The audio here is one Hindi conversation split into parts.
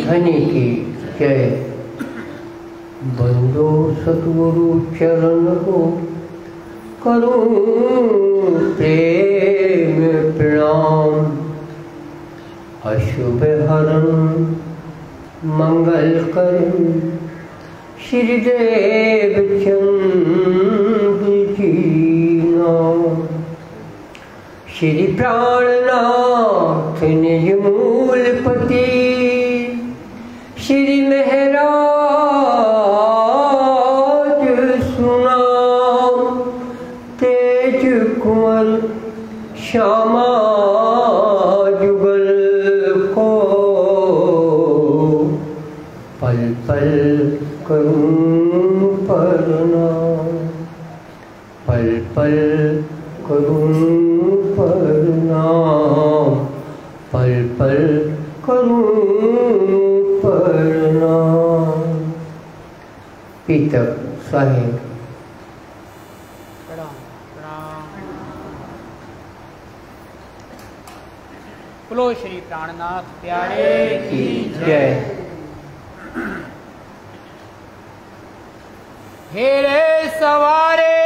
धनी की जय। बंदो सतगुरु चरण को करूं प्रेम प्रणाम। अशुभ हरण मंगल करूं श्री देव चंद्र जी नाम। श्री प्राणनाथ निज मूलपति श्री महराज सुनाम। तेज कुंवर श्यामा जुगल को पल पल करूं प्रणाम। पल पल करूं प्रणाम। पल पल करूं प्रणाम। पीतक साहेब। बोलो श्री प्राणनाथ प्यारे की जय। हेरे सवारे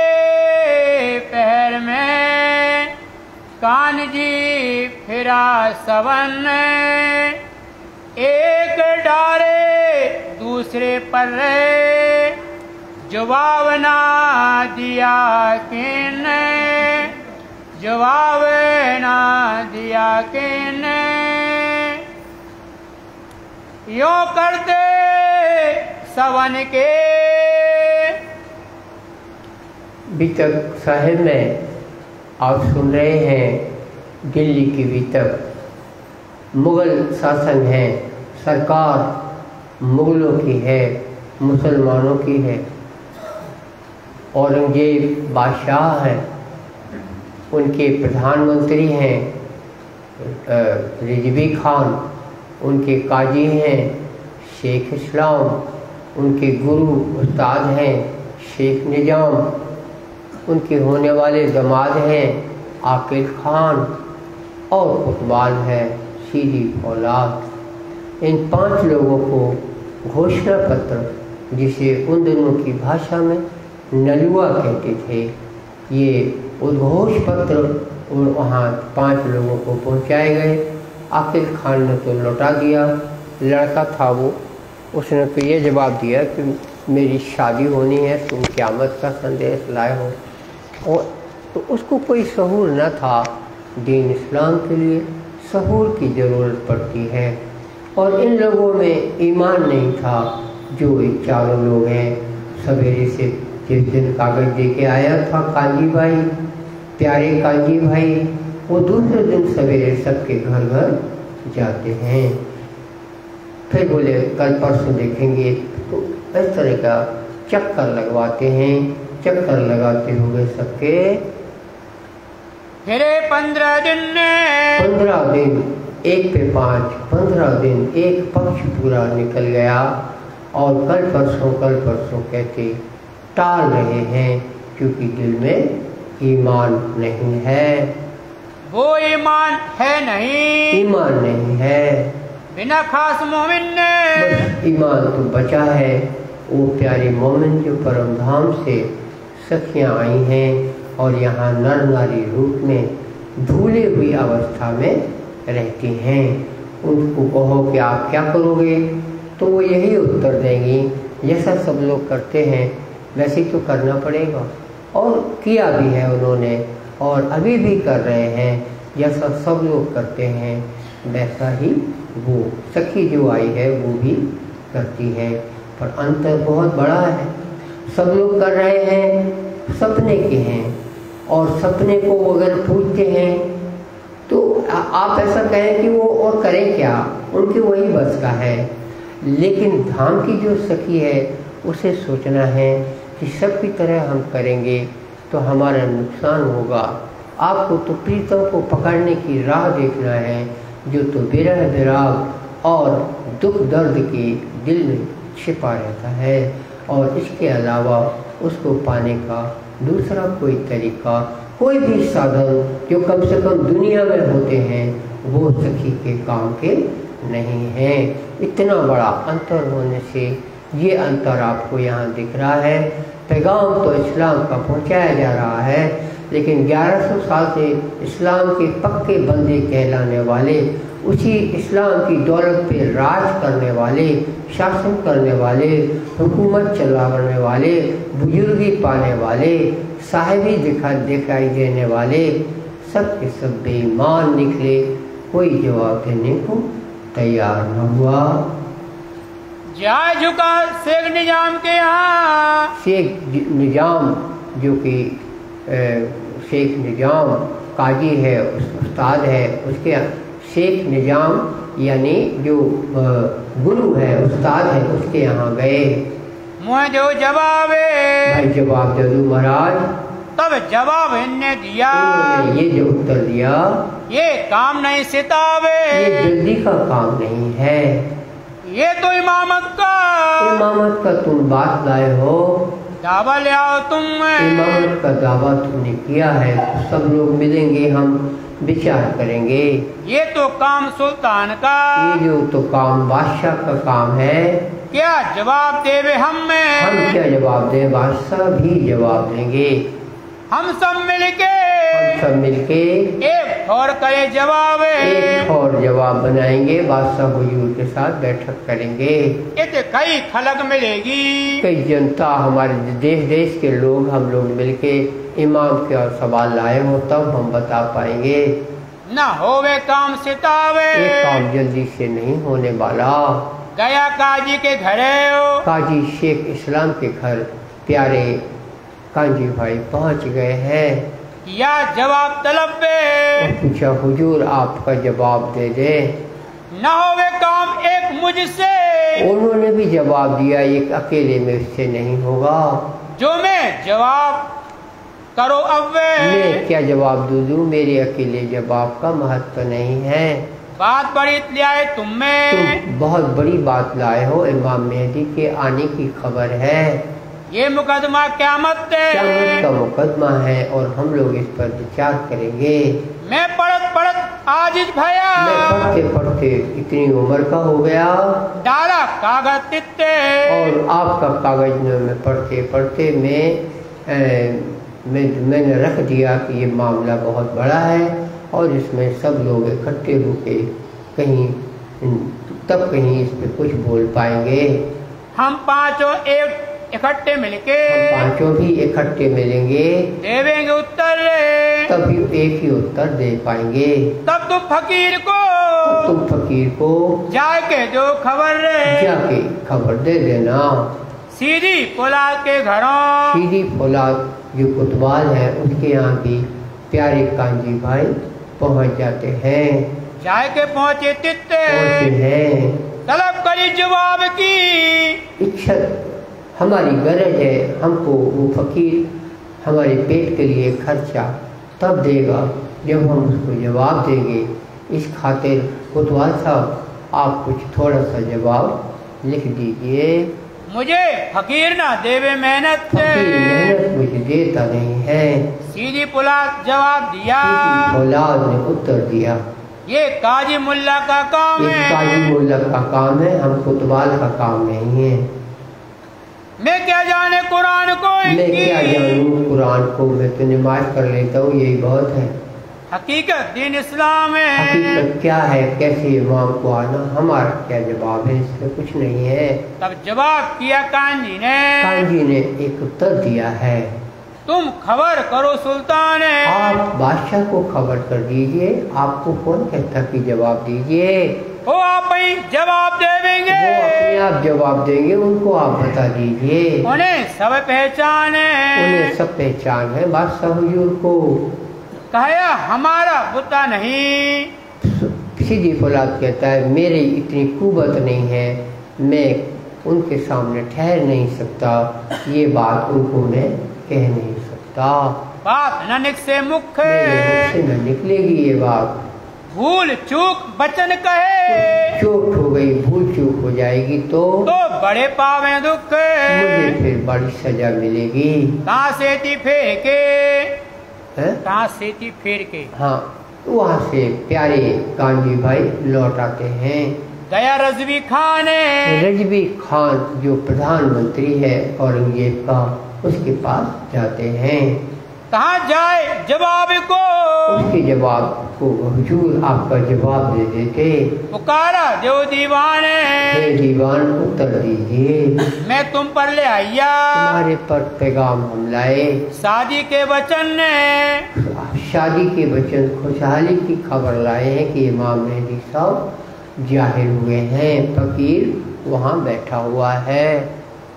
पहर में कान जी फिरा सवन। एक डारे दूसरे पर जवाब ना दिया किने। जवाब ना दिया किने। यो करते सवन के। बीतक साहिब में आप सुन रहे हैं दिल्ली की बीतक। मुगल शासन है, सरकार मुगलों की है, मुसलमानों की है। औरंगजेब बादशाह है, उनके प्रधानमंत्री हैं रिजवी खान, उनके काजी हैं शेख इस्लाम, उनके गुरु उस्ताद हैं शेख निजाम, उनके होने वाले दामाद हैं आकिल खान और कुतबाल है सीधी औलाद। इन 5 लोगों को घोषणा पत्र, जिसे उन दिनों की भाषा में नलुआ कहते थे, ये उद्घोष पत्र और वहाँ 5 लोगों को पहुँचाए गए। आकिल खान ने तो लौटा दिया, लड़का था वो, उसने तो ये जवाब दिया कि मेरी शादी होनी है, तुम क़यामत का संदेश लाए हो। और तो उसको कोई सहूर न था। दीन इस्लाम के लिए सहूर की ज़रूरत पड़ती है, और इन लोगों में ईमान नहीं था। जो ये 4 लोग हैं, सवेरे से जिस दिन कागज़ दे के आया था कांजी भाई, प्यारे कांजी भाई, वो दूसरे दिन सवेरे सबके घर घर जाते हैं। फिर बोले कल परसों देखेंगे, तो इस तरह का चक्कर लगवाते हैं। चक्कर लगाते हुए सबके फिर 15 दिन 15 दिन, 1 पे 5, 15 दिन, एक पक्ष पूरा निकल गया। और कल परसों कहते टाल रहे हैं, क्योंकि दिल में ईमान नहीं है। वो ईमान है नहीं, ईमान नहीं है। बिना खास मोमिन ने बस ईमान तो बचा है। वो प्यारे मोमिन जो परम धाम से सखियाँ आई हैं और यहाँ नर नारी रूप में धूले हुई अवस्था में रहती हैं, उनको कहो कि आप क्या करोगे, तो वो यही उत्तर देंगी, जैसा सब लोग करते हैं वैसे तो करना पड़ेगा। और किया भी है उन्होंने, और अभी भी कर रहे हैं। जैसा सब लोग करते हैं वैसा ही वो सखी जो आई है वो भी करती है। पर अंतर बहुत बड़ा है। सब लोग कर रहे हैं, सपने के हैं, और सपने को अगर पूछते हैं तो आप ऐसा कहें कि वो और करें क्या, उनके वही बस का है। लेकिन धाम की जो सखी है उसे सोचना है कि सबकी तरह हम करेंगे तो हमारा नुकसान होगा। आपको तो प्रीतम को पकड़ने की राह देखना है, जो तो विरह विराग और दुख दर्द के दिल में छिपा रहता है, और इसके अलावा उसको पाने का दूसरा कोई तरीका, कोई भी साधन जो कम से कम दुनिया में होते हैं वो सखी के काम के नहीं हैं। इतना बड़ा अंतर होने से ये अंतर आपको यहाँ दिख रहा है। पैगाम तो इस्लाम का पहुँचाया जा रहा है, लेकिन 1100 साल से इस्लाम के पक्के बंदे कहलाने वाले, उसी इस्लाम की दौलत पे राज करने वाले, शासन करने वाले, हुकूमत चलाने वाले, बुजुर्गी पाने वाले, साहिबी दिखाई देने वाले, सब के सब बेईमान निकले। कोई जवाब देने को तैयार न हुआ। जाए झुका शेख निजाम के यहाँ। शेख निजाम जो कि शेख निजाम काजी है, उस्ताद है, उसके शेख निजाम यानी जो गुरु है, उस्ताद है, उसके यहाँ गए। मुझे जो जवाब भाई जवाब दे दो महाराज। तब जवाब इन्हें दिया, ये जो उत्तर दिया, ये काम नहीं सितावे, ये जल्दी का काम नहीं है, ये तो इमामत का तुम बात लाए हो, दावा ले आओ तुम। इमामत का दावा तुमने किया है, तो सब लोग मिलेंगे, हम विचार करेंगे। ये तो काम सुल्तान का, ये जो तो काम बादशाह का काम है। क्या जवाब देवे हम क्या जवाब दे? बादशाह भी जवाब देंगे। हम सब मिलके एक और करे जवाब, एक और जवाब बनाएंगे, बादशाह हुजूर के साथ बैठक करेंगे। कई खलक मिलेगी, कई जनता, हमारे देश देश के लोग, हम लोग मिलके इमाम के और सवाल लाए हो, तब हम बता पाएंगे। न होवे काम सितावे, ये काम जल्दी से नहीं होने वाला। गया काजी के घरे, काजी शेख इस्लाम के घर प्यारे काजी भाई पहुंच गए हैं। या जवाब तलब पे, पूछा हुजूर आपका जवाब दे दे। न होवे काम एक मुझसे, उन्होंने भी जवाब दिया, एक अकेले में इससे नहीं होगा। जो मैं जवाब करो अब मैं क्या जवाब दूं? मेरे अकेले जवाब का महत्व नहीं है। बात बड़ी लाए तुम बहुत बड़ी बात लाए हो, इमाम मेहदी के आने की खबर है। ये मुकदमा क़यामत का मुकदमा है और हम लोग इस पर विचार करेंगे। मैं पढ़त आजिज भया, मैं पढ़ते इतनी उम्र का हो गया, डाला कागज तित्ते, और आपका कागज में पढ़ते मैंने रख दिया कि ये मामला बहुत बड़ा है और इसमें सब लोग इकट्ठे होके कहीं इस पे कुछ बोल पाएंगे। हम पांचों एक इकट्ठे मिलके, हम पांचों भी इकट्ठे मिलेंगे, देवेंगे उत्तर, तभी एक ही उत्तर दे पाएंगे। तब तुम फकीर को जाके जो जाके खबर दे देना। सीधी फौलाद के घरों, सीधी फौलाद जो कुतवाल है उसके यहाँ भी प्यारे कांजी भाई पहुँच जाते हैं। जाके पहुँचे हैं। तलब करी जवाब की इच्छा, हमारी गरज है, हमको वो फकीर हमारे पेट के लिए खर्चा तब देगा जब हम उसको जवाब देंगे। इस खातिर कोतवाल साहब आप कुछ थोड़ा सा जवाब लिख दीजिए। मुझे फकीर ना देवे मेहनत मुझे देता नहीं है। सीधी फौलाद जवाब दिया, फौलाद ने उत्तर दिया, ये काजी मुल्ला का काम है, काजी मुल्ला का काम है, हम कोतवाल का काम नहीं है। मैं क्या जाने कुरान को, मैं क्या जानूं कुरान को, मैं तो नमाज कर लेता हूँ, यही बहुत है। हकीकत दीन इस्लाम है, हकीकत क्या है, कैसे इमाम को आना, हमारा क्या जवाब है, इसमें कुछ नहीं है। तब जवाब किया कांजी ने एक उत्तर दिया है, तुम खबर करो सुल्तान, आप बादशाह को खबर कर दीजिए। आपको कौन कहता कि जवाब दीजिए? वो आप ही जवाब देंगे, वो अपने आप जवाब देंगे, उनको आप बता दीजिए। उन्हें सब पहचान है बादशाह हुजूर को। कहा हमारा बुता नहीं, सीधी फौलाद कहता है मेरी इतनी कुवत नहीं है, मैं उनके सामने ठहर नहीं सकता, ये बात उनको मैं कह नहीं सकता। बात न से मुख न निकलेगी ये बात, भूल चूक बचन कहे, चूक हो गई, भूल चूक हो जाएगी तो बड़े पावे दुख, मुझे फिर बड़ी सजा मिलेगी। कहाँ से थी फेर के, हैं? कहाँ से थी फेर के। हाँ, वहाँ से प्यारे कांजी भाई लौट आते हैं। गया रजवी खान, रजवी खान जो प्रधानमंत्री है औरंगजेब का, उसके पास जाते हैं। कहाँ जाए जवाब को, उसके जवाब को हुजूर आपका जवाब दे देते। पुकारा देव दीवान, हे दीवान उत्तर दीजिए, मैं तुम पर ले आइया, तुम्हारे पर पैगाम हम लाए। शादी के वचन ने, शादी के वचन खुशहाली की खबर लाए हैं कि इमाम मेहदी साहब जाहिर हुए हैं। फकीर वहाँ बैठा हुआ है।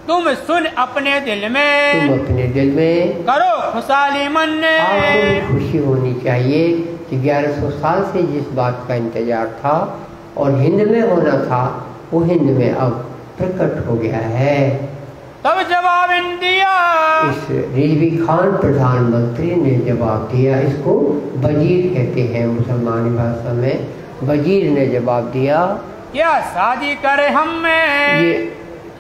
तुम सुन अपने दिल में, तुम अपने दिल में करो खुशहाली मन ने। आपको खुशी होनी चाहिए कि 1100 साल से जिस बात का इंतजार था और हिंद में होना था, वो हिंद में अब प्रकट हो गया है। तब जवाब दिया, इस रिजवी खान प्रधानमंत्री ने जवाब दिया। इसको वजीर कहते हैं मुसलमानी भाषा में। वजीर ने जवाब दिया, क्या शादी करे हम में, ये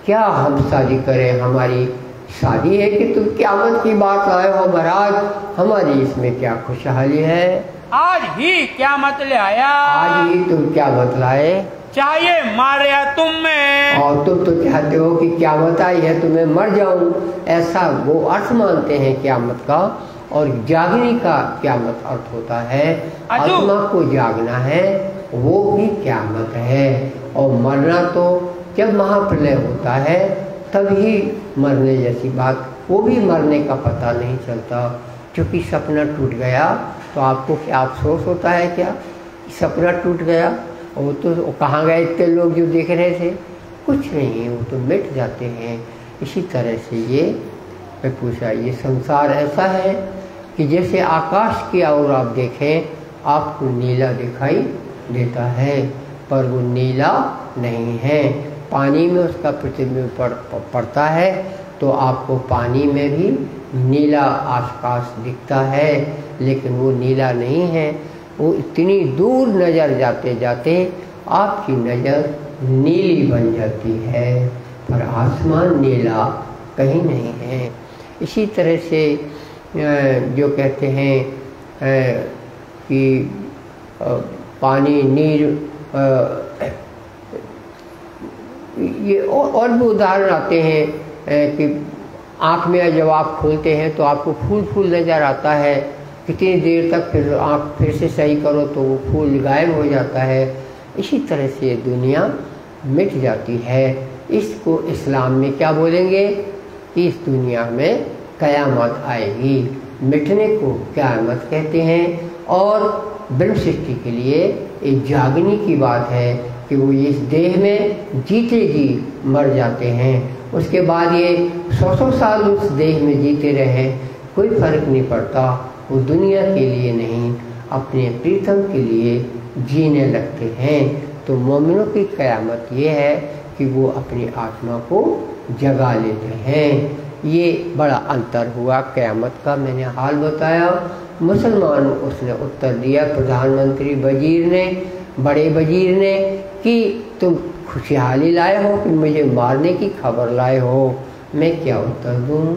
क्या हम शादी करें, हमारी शादी है कि तुम क़यामत की बात लाए हो महाराज, हमारी इसमें क्या खुशहाली है। आज ही क्या मत ले आया, आज ही तुम क़यामत लाए, चाहिए मारे तुम में। और तुम तो चाहते हो कि क़यामत आई है तो मैं मर जाऊं, ऐसा वो अर्थ मानते हैं क़यामत का। और जागने का क़यामत अर्थ होता है, आत्मा को जागना है, वो भी क़यामत है। और मरना तो जब महाप्रलय होता है तभी मरने जैसी बात, वो भी मरने का पता नहीं चलता, क्योंकि सपना टूट गया तो आपको क्या अफसोस होता है क्या, सपना टूट गया। वो तो कहाँ गए इतने लोग जो देख रहे थे, कुछ नहीं, वो तो मिट जाते हैं। इसी तरह से ये मैं पूछा, ये संसार ऐसा है कि जैसे आकाश की ओर आप देखें आपको नीला दिखाई देता है, पर वो नीला नहीं है। पानी में उसका प्रतिबिंब पड़ता है तो आपको पानी में भी नीला आकाश दिखता है, लेकिन वो नीला नहीं है। वो इतनी दूर नज़र जाते जाते आपकी नज़र नीली बन जाती है, पर आसमान नीला कहीं नहीं है। इसी तरह से जो कहते हैं कि पानी नीर, ये और भी उदाहरण आते हैं कि आँख में जब आप खोलते हैं तो आपको फूल फूल नज़र आता है, कितनी देर तक फिर आँख फिर से सही करो तो वो फूल गायब हो जाता है। इसी तरह से ये दुनिया मिट जाती है। इसको इस्लाम में क्या बोलेंगे कि इस दुनिया में क़यामत आएगी, मिटने को क़यामत कहते हैं। और ब्रह्म सृष्टि के लिए एक जागने की बात है कि वो इस देह में जीते जी मर जाते हैं, उसके बाद ये 100 साल उस देह में जीते रहे, कोई फर्क नहीं पड़ता। वो दुनिया के लिए नहीं, अपने प्रीतम के लिए जीने लगते हैं। तो मोमिनों की क़यामत ये है कि वो अपनी आत्मा को जगा लेते हैं। ये बड़ा अंतर हुआ क़यामत का, मैंने हाल बताया। मुसलमान उसने उत्तर दिया, प्रधानमंत्री वजीर ने, बड़े वजीर ने, कि तुम खुशहाली लाए हो कि मुझे मारने की खबर लाए हो। मैं क्या उत्तर दूं?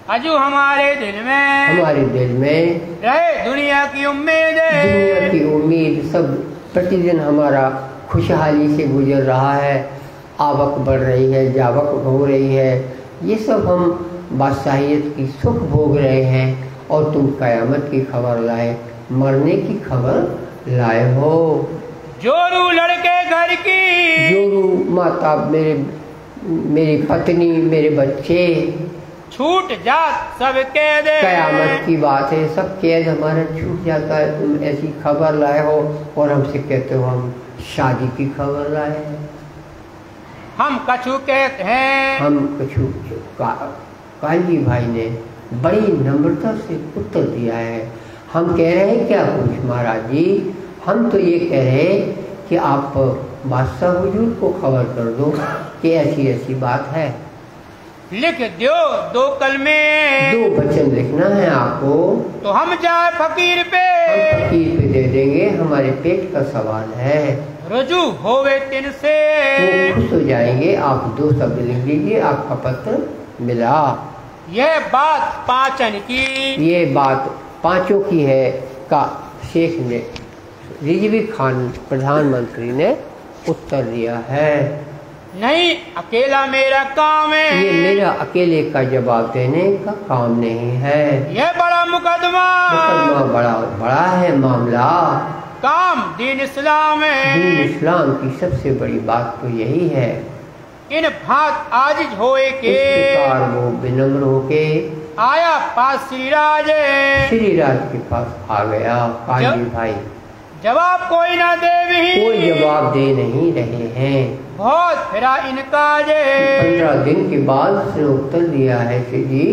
अजू हमारे दिल में रहे दुनिया की उम्मीद, दुनिया की उम्मीद सब प्रतिदिन हमारा खुशहाली से गुजर रहा है, आवक बढ़ रही है, जावक हो रही है, ये सब हम बादशाहियत की सुख भोग रहे हैं, और तुम क़यामत की खबर लाए, मरने की खबर लाए हो। जोरू लड़के घर की, जोरू माता, मेरी पत्नी, मेरे बच्चे, छूट जात सब कैद, क़यामत की बात है, सब कैद हमारा छूट जाता है। तुम ऐसी खबर लाए हो और हमसे कहते हो हम शादी की खबर लाए हैं। हम कछु कहते हैं, हम कछु, काजी भाई ने बड़ी नम्रता से उत्तर दिया है। हम कह रहे हैं क्या कुछ महाराज जी, हम तो ये कह रहे हैं कि आप बादशाह हुजूर को खबर कर दो कि ऐसी ऐसी बात है। लिख दो 2 कलमे, 2 वचन लिखना है आपको, तो हम जाए फकीर पे, हम फकीर पे दे देंगे, हमारे पेट का सवाल है। रुजु होवे तिनसे। वो खुश हो जाएंगे। आप 2 शब्द लिख लीजिए, आपका पत्र मिला। यह बात पाचन की, ये बात पांचों की है का शेख ने, रिजवी खान प्रधानमंत्री ने उत्तर दिया है। नहीं अकेला मेरा काम है, ये मेरा अकेले का जवाब देने का काम नहीं है। यह बड़ा मुकदमा बड़ा है मामला। काम दीन इस्लाम है। दीन इस्लाम की सबसे बड़ी बात तो यही है। इन भात आजिज होए के, इस प्रकार वो विनम्र होके आया पास श्री राज के पास आ गया। काजी भाई जवाब कोई ना दे भी, कोई जवाब दे नहीं रहे हैं। बहुत फिरा इनका 15 दिन के बाद उसने उत्तर दिया है कि जी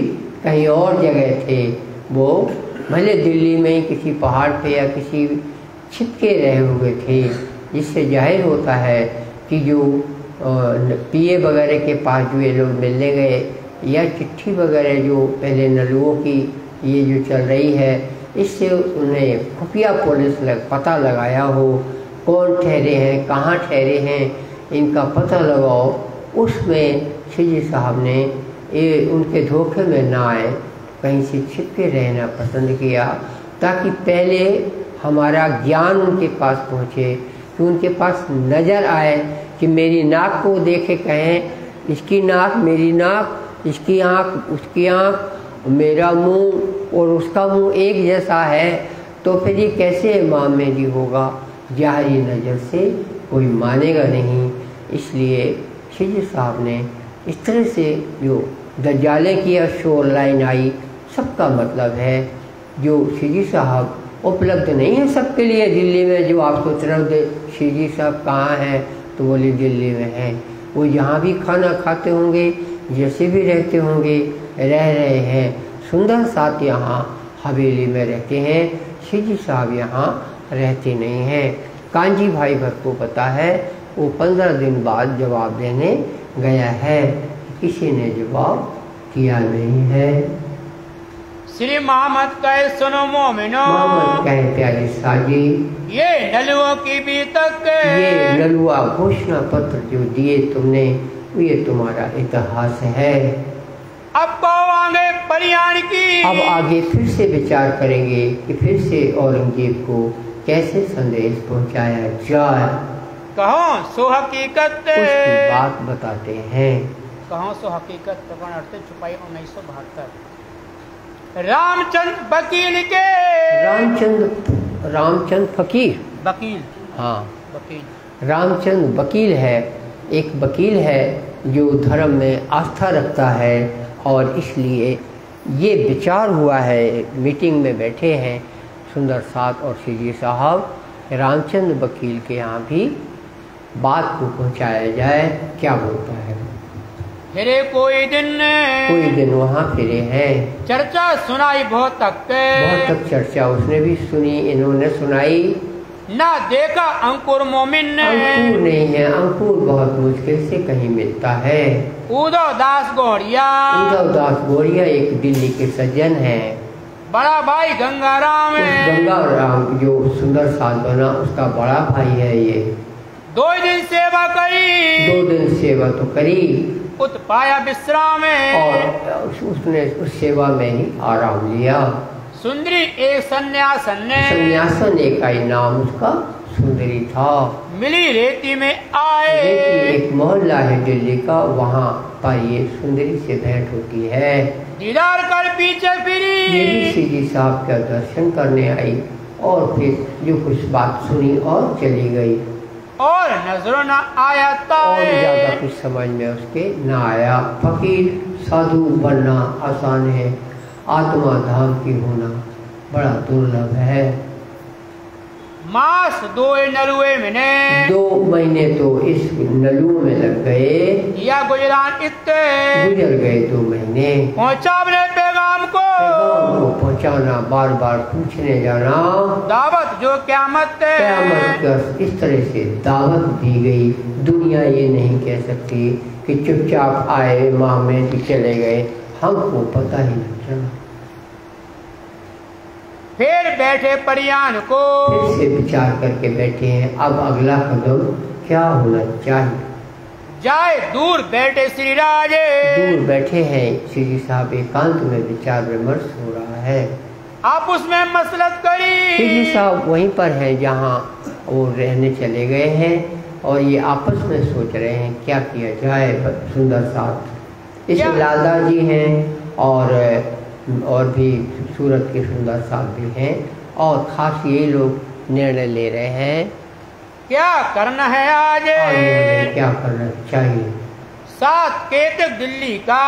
कहीं और जगह थे, वो भले दिल्ली में किसी पहाड़ पे या किसी छिपके रहे हुए थे, जिससे जाहिर होता है कि जो पीए वगैरह के पास जो ये लोग मिलने गए, या चिट्ठी वगैरह जो पहले नलुओं की ये जो चल रही है, इससे उन्हें खुफिया पुलिस पता लगाया हो, कौन ठहरे हैं, कहाँ ठहरे हैं, इनका पता लगाओ। उसमें शिजी साहब ने ये उनके धोखे में ना आए, कहीं से छिप के रहना पसंद किया, ताकि पहले हमारा ज्ञान उनके पास पहुँचे, कि उनके पास नज़र आए, कि मेरी नाक को देखे कहें इसकी नाक मेरी नाक, इसकी आँख उसकी आँख, मेरा मुंह और उसका मुंह एक जैसा है, तो फिर ये कैसे इमाम मेहदी होगा? ज़ाहिरी नज़र से कोई मानेगा नहीं। इसलिए शिजी साहब ने इस तरह से जो दज्जाले की शोर लाइन आई, सबका मतलब है जो शिजी साहब उपलब्ध नहीं है सबके लिए दिल्ली में। जो आप सोच रहे हो शिजी साहब कहाँ हैं, तो बोले दिल्ली में हैं। वो यहाँ भी खाना खाते होंगे, जैसे भी रहते होंगे, रह रहे हैं। सुंदर साथ यहाँ हवेली में रहते हैं, शिजी साहब यहाँ रहते नहीं हैं। कांजी भाई भर को पता है, वो 15 दिन बाद जवाब देने गया है, किसी ने जवाब किया नहीं है। श्री मोहम्मद कहे सुनो मोमिनो, मोहम्मद कहे प्यारे साजी, ये नलुओं की भी तक, ये नलुआ घोषणा पत्र जो दिए तुमने, ये तुम्हारा इतिहास है। अब को आगे परियाण की, अब आगे फिर से विचार करेंगे कि फिर से औरंगजेब को कैसे संदेश पहुंचाया जाए। कहो सो हकीकत, उसकी बात बताते हैं। कहो सो हकीकत, छुपाई 1972। रामचंद्र वकील के, रामचंद्र फकीर वकील, हाँ वकील, रामचंद्र वकील है, एक वकील है जो धर्म में आस्था रखता है, और इसलिए ये विचार हुआ है, मीटिंग में बैठे हैं सुंदर साथ और शिजी साहब, रामचंद्र वकील के यहाँ भी बात को पहुँचाया जाए। क्या बोलता है? फिरे कोई दिन वहाँ फिरे हैं, चर्चा सुनाई बहुत तक चर्चा उसने भी सुनी, इन्होंने सुनाई। ना देखा अंकुर मोमिन ने, अंकुर नहीं है, अंकुर बहुत मुश्किल से कहीं मिलता है। उदय दास गौड़िया एक दिल्ली के सज्जन हैं। बड़ा भाई गंगाराम है, गंगाराम जो सुंदर साथ बना, उसका बड़ा भाई है ये। 2 दिन सेवा करी, 2 दिन सेवा तो करी, उत पाया विश्राम है, और उसने उस सेवा में ही आराम लिया। सुंदरी एक संन्यासन एक आई, नाम उसका सुंदरी था। मिली रेती में आए, एक मोहल्ला है दिल्ली का, वहाँ पर ये सुंदरी से भेंट होती है। दीदार कर पीछे फिरी, ये भी शिजी साहब का दर्शन करने आई, और फिर जो कुछ बात सुनी और चली गई, और नजरों न आया, और ज्यादा कुछ समझ में उसके न आया। फकीर साधु बनना आसान है, आत्मा धाम की होना बड़ा दुर्लभ है। मास 2 नलुए में 2 महीने तो इस नलुओं में लग गए, या गुजरान गुजर गए 2 महीने। पहुँचा अपने पैगाम को पहुँचाना, बार बार पूछने जाना, दावत जो क़यामत का इस तरह से दावत दी गई। दुनिया ये नहीं कह सकती कि चुपचाप आए माह में चले गए, हमको पता ही नहीं चला। फिर बैठे परियान को, फिर से विचार करके बैठे हैं अब अगला कदम क्या होना चाहिए। जाए दूर बैठे श्री राजे, दूर बैठे हैं श्री जी साहब, एकांत में विचार विमर्श हो रहा है। आप उसमें मसलत करी। श्री जी साहब वहीं पर हैं जहाँ वो रहने चले गए हैं और ये आपस में सोच रहे हैं क्या किया जाए। सुंदर साथ इसमें लालदास जी हैं और भी सूरत के सुंदर साथ भी हैं और खास ये लोग निर्णय ले रहे हैं क्या करना है आज, क्या करना चाहिए। साथ केतक दिल्ली का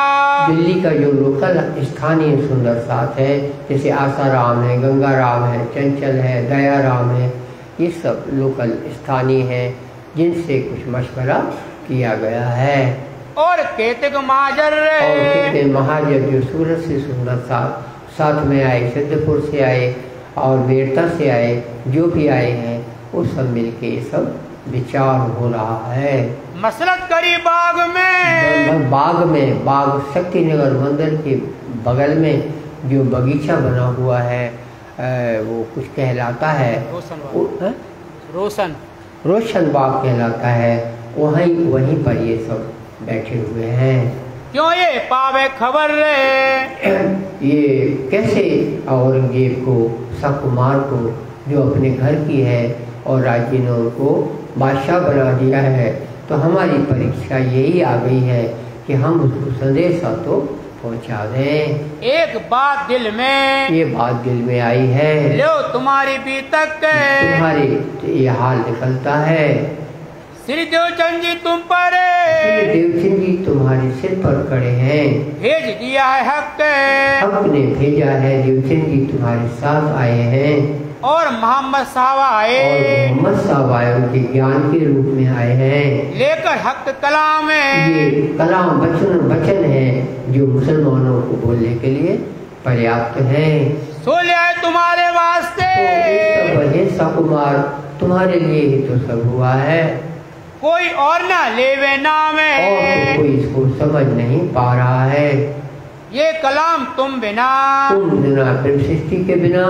जो लोकल स्थानीय सुंदर साथ है, जैसे आसाराम है, गंगाराम है, चंचल है, दयाराम है, ये सब लोकल स्थानीय हैं जिनसे कुछ मशवरा किया गया है। और केतक महाजर और कितने महाजर जो सूरत से सुंदर साथ में आए, सिद्धपुर से आए और बेरता से आए, जो भी आए हैं वो सब मिलके ये सब विचार हो रहा है। मसलत करी बाग में, बाग शक्तिनगर मंदिर के बगल में जो बगीचा बना हुआ है वो कुछ कहलाता है, रोशन बाग कहलाता है। वहीं पर ये सब बैठे हुए हैं। क्यों ये पावे खबर ये कैसे औरंगजेब को, सकुमार को जो अपने घर की है और राज्य ने उनको बादशाह बना दिया है, तो हमारी परीक्षा यही आ गई है कि हम उसको संदेशा तो पहुंचा दें। एक बात दिल में, ये बात दिल में आई है, लो तुम्हारी बीतक, तुम्हारे ये हाल निकलता है। श्री देवचंद जी तुम पर, देवचंद जी तुम्हारे सिर पर खड़े हैं। भेज दिया है हक ने भेजा है, देवचंद जी तुम्हारे साथ आए हैं। और मोहम्मद साहब आए, उनके ज्ञान के रूप में आए हैं, लेकर हक कलाम ये कलाम वचन है जो मुसलमानों को बोलने के लिए पर्याप्त है। सो ले आए तुम्हारे वास्ते, तो सकुमार तुम्हारे लिए ही तो सब हुआ है, कोई और ना लेवे नाम और कोई इसको समझ नहीं पा रहा है। ये कलाम तुम बिना सृष्टि के बिना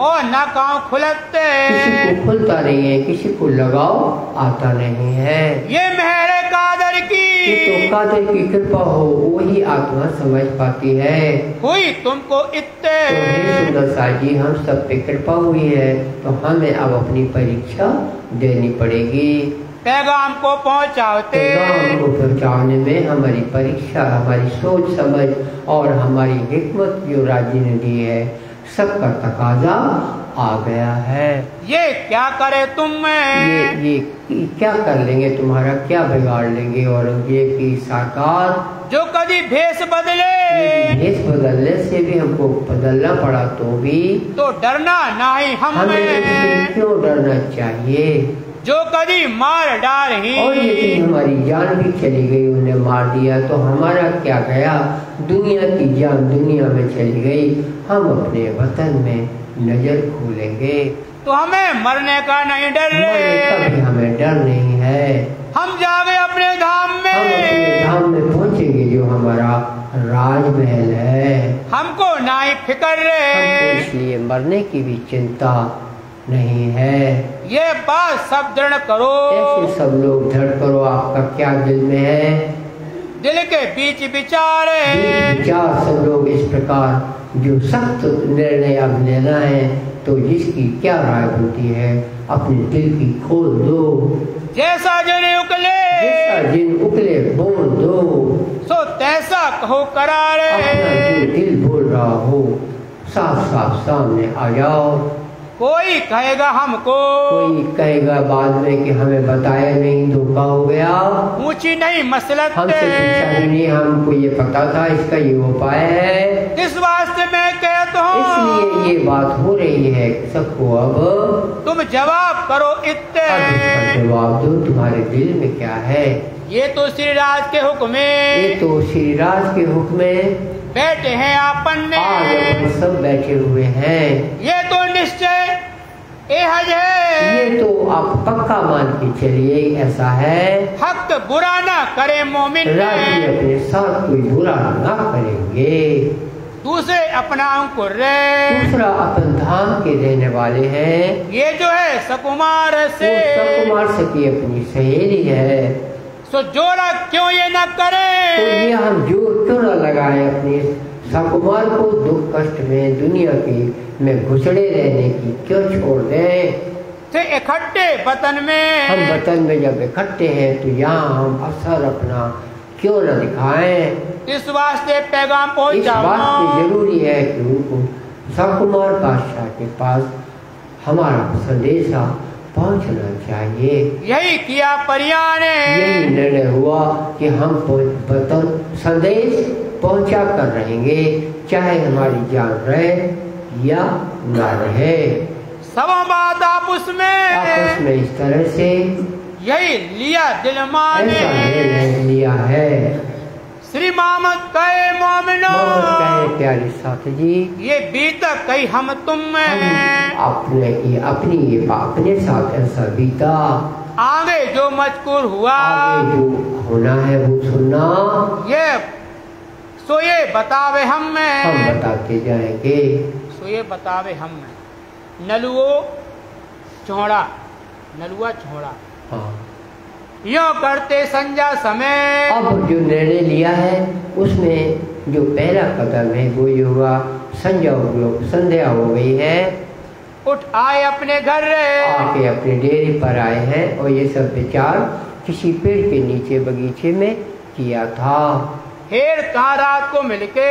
और ना काम खुलते, किसी को खुलता नहीं है, किसी को लगाव आता नहीं है। ये मेहरे कादर की, तो कादर की कृपा हो वही आत्मा समझ पाती है। हुई तुमको इत्ते, तो सुंदर साथ जी हम सब पे कृपा हुई है, तो हमें अब अपनी परीक्षा देनी पड़ेगी। पैगाम को पहुंचाने में हमारी परीक्षा, हमारी सोच समझ और हमारी हिकमत जो राज्य ने दी है, सबका तकाजा आ गया है। ये क्या करे तुम, ये क्या कर लेंगे, तुम्हारा क्या बिगाड़ लेंगे औरंगजेब की सरकार, जो कभी भेष बदलने से भी हमको बदलना पड़ा तो भी तो डरना नहीं हमें क्यों डरना चाहिए। जो कभी मार डाल ही, और यदि हमारी जान भी चली गई, उन्हें मार दिया तो हमारा क्या गया, दुनिया की जान दुनिया में चली गई, हम अपने वतन में नजर खोलेंगे तो हमें मरने का नहीं डर, कभी हमें डर नहीं है। हम जागे अपने धाम में, हम अपने धाम में पहुँचेंगे जो हमारा राजमहल है। हमको नहीं फिक्र, इसलिए मरने की भी चिंता नहीं है। ये बात सब दृढ़ करो, ऐसे सब लोग दृढ़ करो। आपका क्या दिल में है, दिल के बीच विचार सब लोग इस प्रकार जो सख्त निर्णय अब लेना है, तो जिसकी क्या राय होती है अपने दिल की खोल दो। जैसा जिन उकले बोल दो, सो तैसा कहो करारे, जो दिल बोल रहा हो साफ साफ सामने आ जाओ। कोई कहेगा हमको, कोई कहेगा बाद में कि हमें बताया नहीं, धोखा हो गया, पूछी नहीं मसलत, हमसे पूछा नहीं, हमको ये पता था इसका ये उपाय है, इस वास्ते मैं कहता हूँ, इसलिए ये बात हो रही है सबको। अब तुम जवाब करो इत्ते, जवाब दो, तुम्हारे दिल में क्या है। ये तो श्री राज के हुक्म में, ये तो श्री राज के हुक्म में बैठे हैं आपन सब बैठे हुए हैं। ये तो निश्चय एहज है, ये तो आप पक्का मान के चलिए ऐसा है। हक बुरा ना करे मोमिन, राजी अपने साथ कोई बुरा ना करेंगे, दूसरे अपना अंकुर, दूसरा अपन धाम के रहने वाले हैं। ये जो है सकुमार से, वो सकुमार से की अपनी सहेली है। सो जोरा क्यों ये न करे, तो ये हम जोर क्यों न लगाए अपने सकुमार को दुख कष्ट में दुनिया की में घुसड़े रहने की क्यों छोड़ दें। से इकट्ठे वतन में, हम वतन में जब इकट्ठे हैं तो यहाँ हम असर अपना क्यों न दिखाएं। इस वास्ते पैगाम इस पहुंचाओ। वास्ते जरूरी है कि उनको सकुमार बादशाह के पास हमारा संदेशा पहुंचना चाहिए। यही किया परिया ने, यही निर्णय हुआ कि हम संदेश पहुंचा कर रहेंगे, चाहे हमारी जान रहे या ना रहे। सब बात आपस में इस तरह से यही लिया दिल माने, ऐसा निर्णय लिया है। श्री मोहम्मद कहे मोमिनो, प्यारे साथ जी, ये बीता कहीं हम तुम में, अपने साथ ऐसा बीता। आगे जो मजकूर हुआ, आगे जो होना है वो सुनना, ये सो ये बतावे हम बताते जाएंगे। सो ये बतावे हम नलुओ छोड़ा, नलुआ छोड़ा, हाँ। यो करते संजा समय। अब जो निर्णय लिया है उसमें जो पहला कदम है वो ये हुआ, संध्या हो गई है, उठ आए अपने घर, आके अपने डेरे पर आए हैं। और ये सब विचार किसी पेड़ के नीचे बगीचे में किया था। फिर कहाँ रात को मिलके,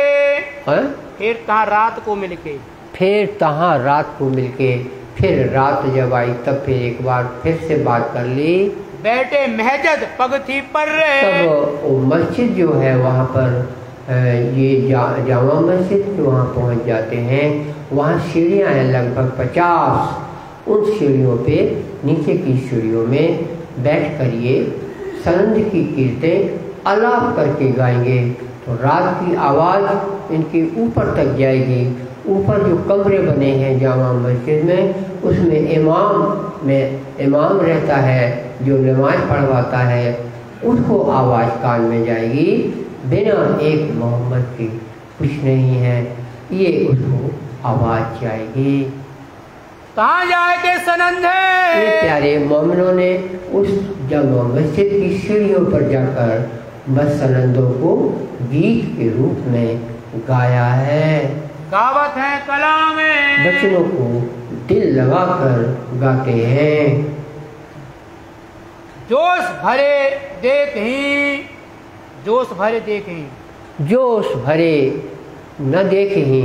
फिर कहाँ रात को मिलके, फिर तहाँ रात को मिलके, फिर रात जब आई तब फिर एक बार फिर से बात कर ली। बैठे महजद पगथी पर, तब मस्जिद जो है वहाँ पर ये जामा मस्जिद के वहाँ पहुँच जाते हैं। वहाँ सीढ़ियाँ हैं लगभग 50। उन सीढ़ियों पे नीचे की सीढ़ियों में बैठ कर ये सनंद की कीर्तें आलाप करके गाएंगे। तो रात की आवाज़ इनके ऊपर तक जाएगी। ऊपर जो कमरे बने हैं जामा मस्जिद में, उसमें इमाम रहता है जो नमाज पढ़वाता है, उसको आवाज़ कान में जाएगी। बिना एक मोहम्मद के कुछ नहीं है, ये उसको आवाज़ जाएगी। कहाँ जाएंगे सनंद है? ये प्यारे मोमिनों ने उस जामा मस्जिद की सीढ़ियों पर जाकर बस सनंदों को गीत के रूप में गाया है। गावत है कलाम में, बचनों को दिल लगाकर गाते हैं। जोश भरे देख ही, जोश भरे देख ही, जोश भरे न देख ही,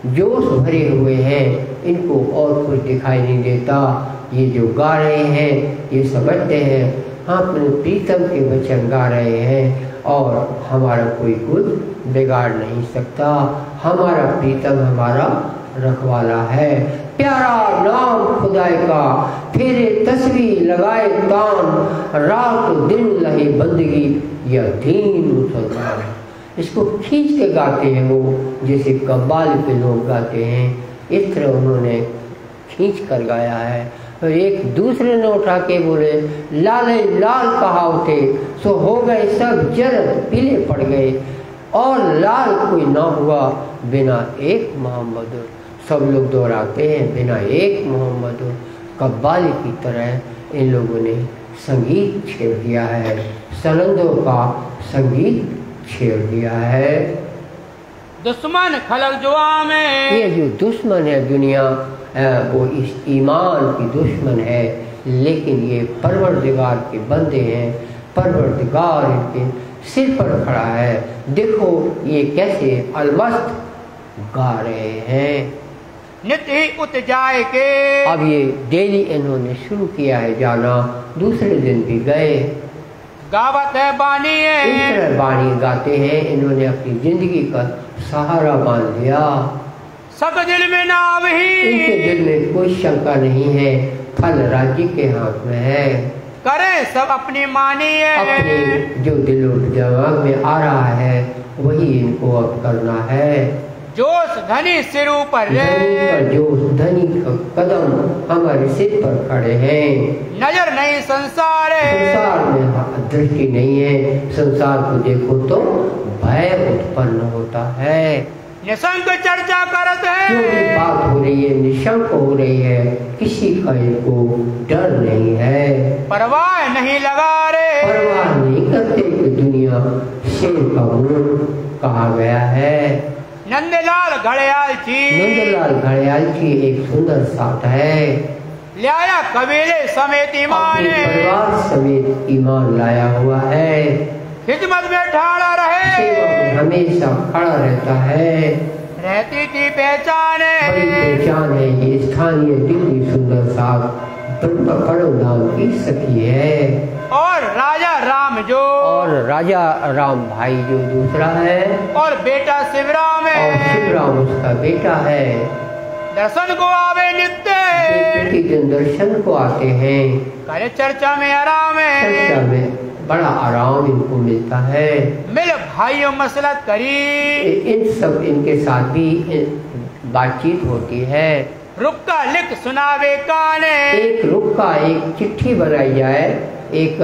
जोश भरे हुए हैं, इनको और कुछ दिखाई नहीं देता। ये जो गा रहे हैं ये समझते हैं हम अपने प्रीतम के वचन गा रहे हैं और हमारा कोई कुछ बिगाड़ नहीं सकता। हमारा प्रीतम हमारा रखवाला है। प्यारा नाम खुदाई का, फेरे तस्वीर लगाए तान, रात दिन लही बंदगी या दीन मुसलमान। इसको खींच के गाते हैं वो, जैसे कव्वाली पे लोग गाते हैं, इस तरह उन्होंने खींच कर गाया है। तो एक दूसरे ने उठा के बोले, लाले लाल कहावते सो हो गए सब जरद पीले पड़ गए, और लाल कोई ना हुआ बिना एक मोहम्मद। सब लोग दोहराते हैं, बिना एक मोहम्मद। कव्वाली की तरह इन लोगों ने संगीत छेड़ दिया है, सनंदों का संगीत छेड़ दिया है। दुश्मन खलक जुआ में, ये जो दुश्मन है दुनिया, वो इस ईमान की दुश्मन है, लेकिन ये परवरदिगार के बंदे हैं। परवरदिगार इनके सिर पर खड़ा है। देखो ये कैसे अलमस्त गा रहे हैं। नित ही उत जाए के, अब ये डेली इन्होंने शुरू किया है जाना, दूसरे दिन भी गए। गावत है बानी है, इस तरह बानी गाते हैं। इन्होंने अपनी जिंदगी का सहारा बांध लिया। सब दिल में नाव ही, इनके दिल में कोई शंका नहीं है, फल राज्य के हाथ में है। करे सब अपनी मानी है, अपने जो दिलो दिमाग में आ रहा है वही इनको अब करना है। जोश धनी सिर ऊपर धनी का कदम हमारे सिर पर खड़े हैं। नजर नहीं संसार में दृष्टि नहीं है। संसार को देखो तो भय उत्पन्न होता है। निसंग चर्चा कर करत है। जो भी बात हो रही है निशंक हो रही है, किसी का इनको डर नहीं है, परवाह नहीं लगा रे। परवाह नहीं करते कि दुनिया शेर का मुंह कहा गया है। नंदलाल घड़ियाल जी, नंदलाल घड़ियाल जी एक सुंदर साथ है, लाया कबीले समेत ईमान, परिवार समेत ईमान लाया हुआ है, खिदमत में ठाड़ा रहे, सेवा में हमेशा खड़ा रहता है, रहती थी पहचान, बड़ी पहचान है। ये स्थानीय दिल्ली सुंदर साथ परम धाम की सखी है। और राजा राम जो, और राजा राम भाई जो दूसरा है, और बेटा शिवराम है, और शिवराम उसका बेटा है। दर्शन को आवे नित्य, प्रतिदिन दर्शन को आते हैं, करे चर्चा में आराम है, चर्चा में बड़ा आराम इनको मिलता है। मिल भाइयों मसलत करी, इन सब इनके साथ भी बातचीत होती है। रुक का लिख सुनावे काने, एक रुक का एक चिट्ठी बनाई जाए, एक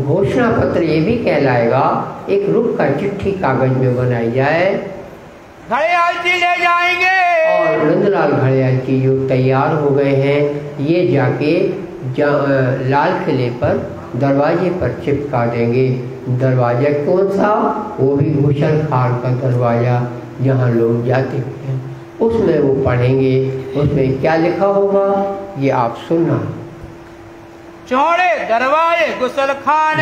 घोषणा पत्र ये भी कहलाएगा, एक रुक का चिट्ठी कागज में बनाई जाए। घड़ियाल जी ले जाएंगे, और नंदलाल घड़ियाल जी जो तैयार हो गए हैं, ये जाके लाल किले पर दरवाजे पर चिपका देंगे। दरवाजा कौन सा? वो भी घुसल खान का दरवाजा, जहाँ लोग जाते हैं, उसमें वो पढ़ेंगे। उसमें क्या लिखा होगा ये आप सुनना। चौड़े दरवाजे गुसल खान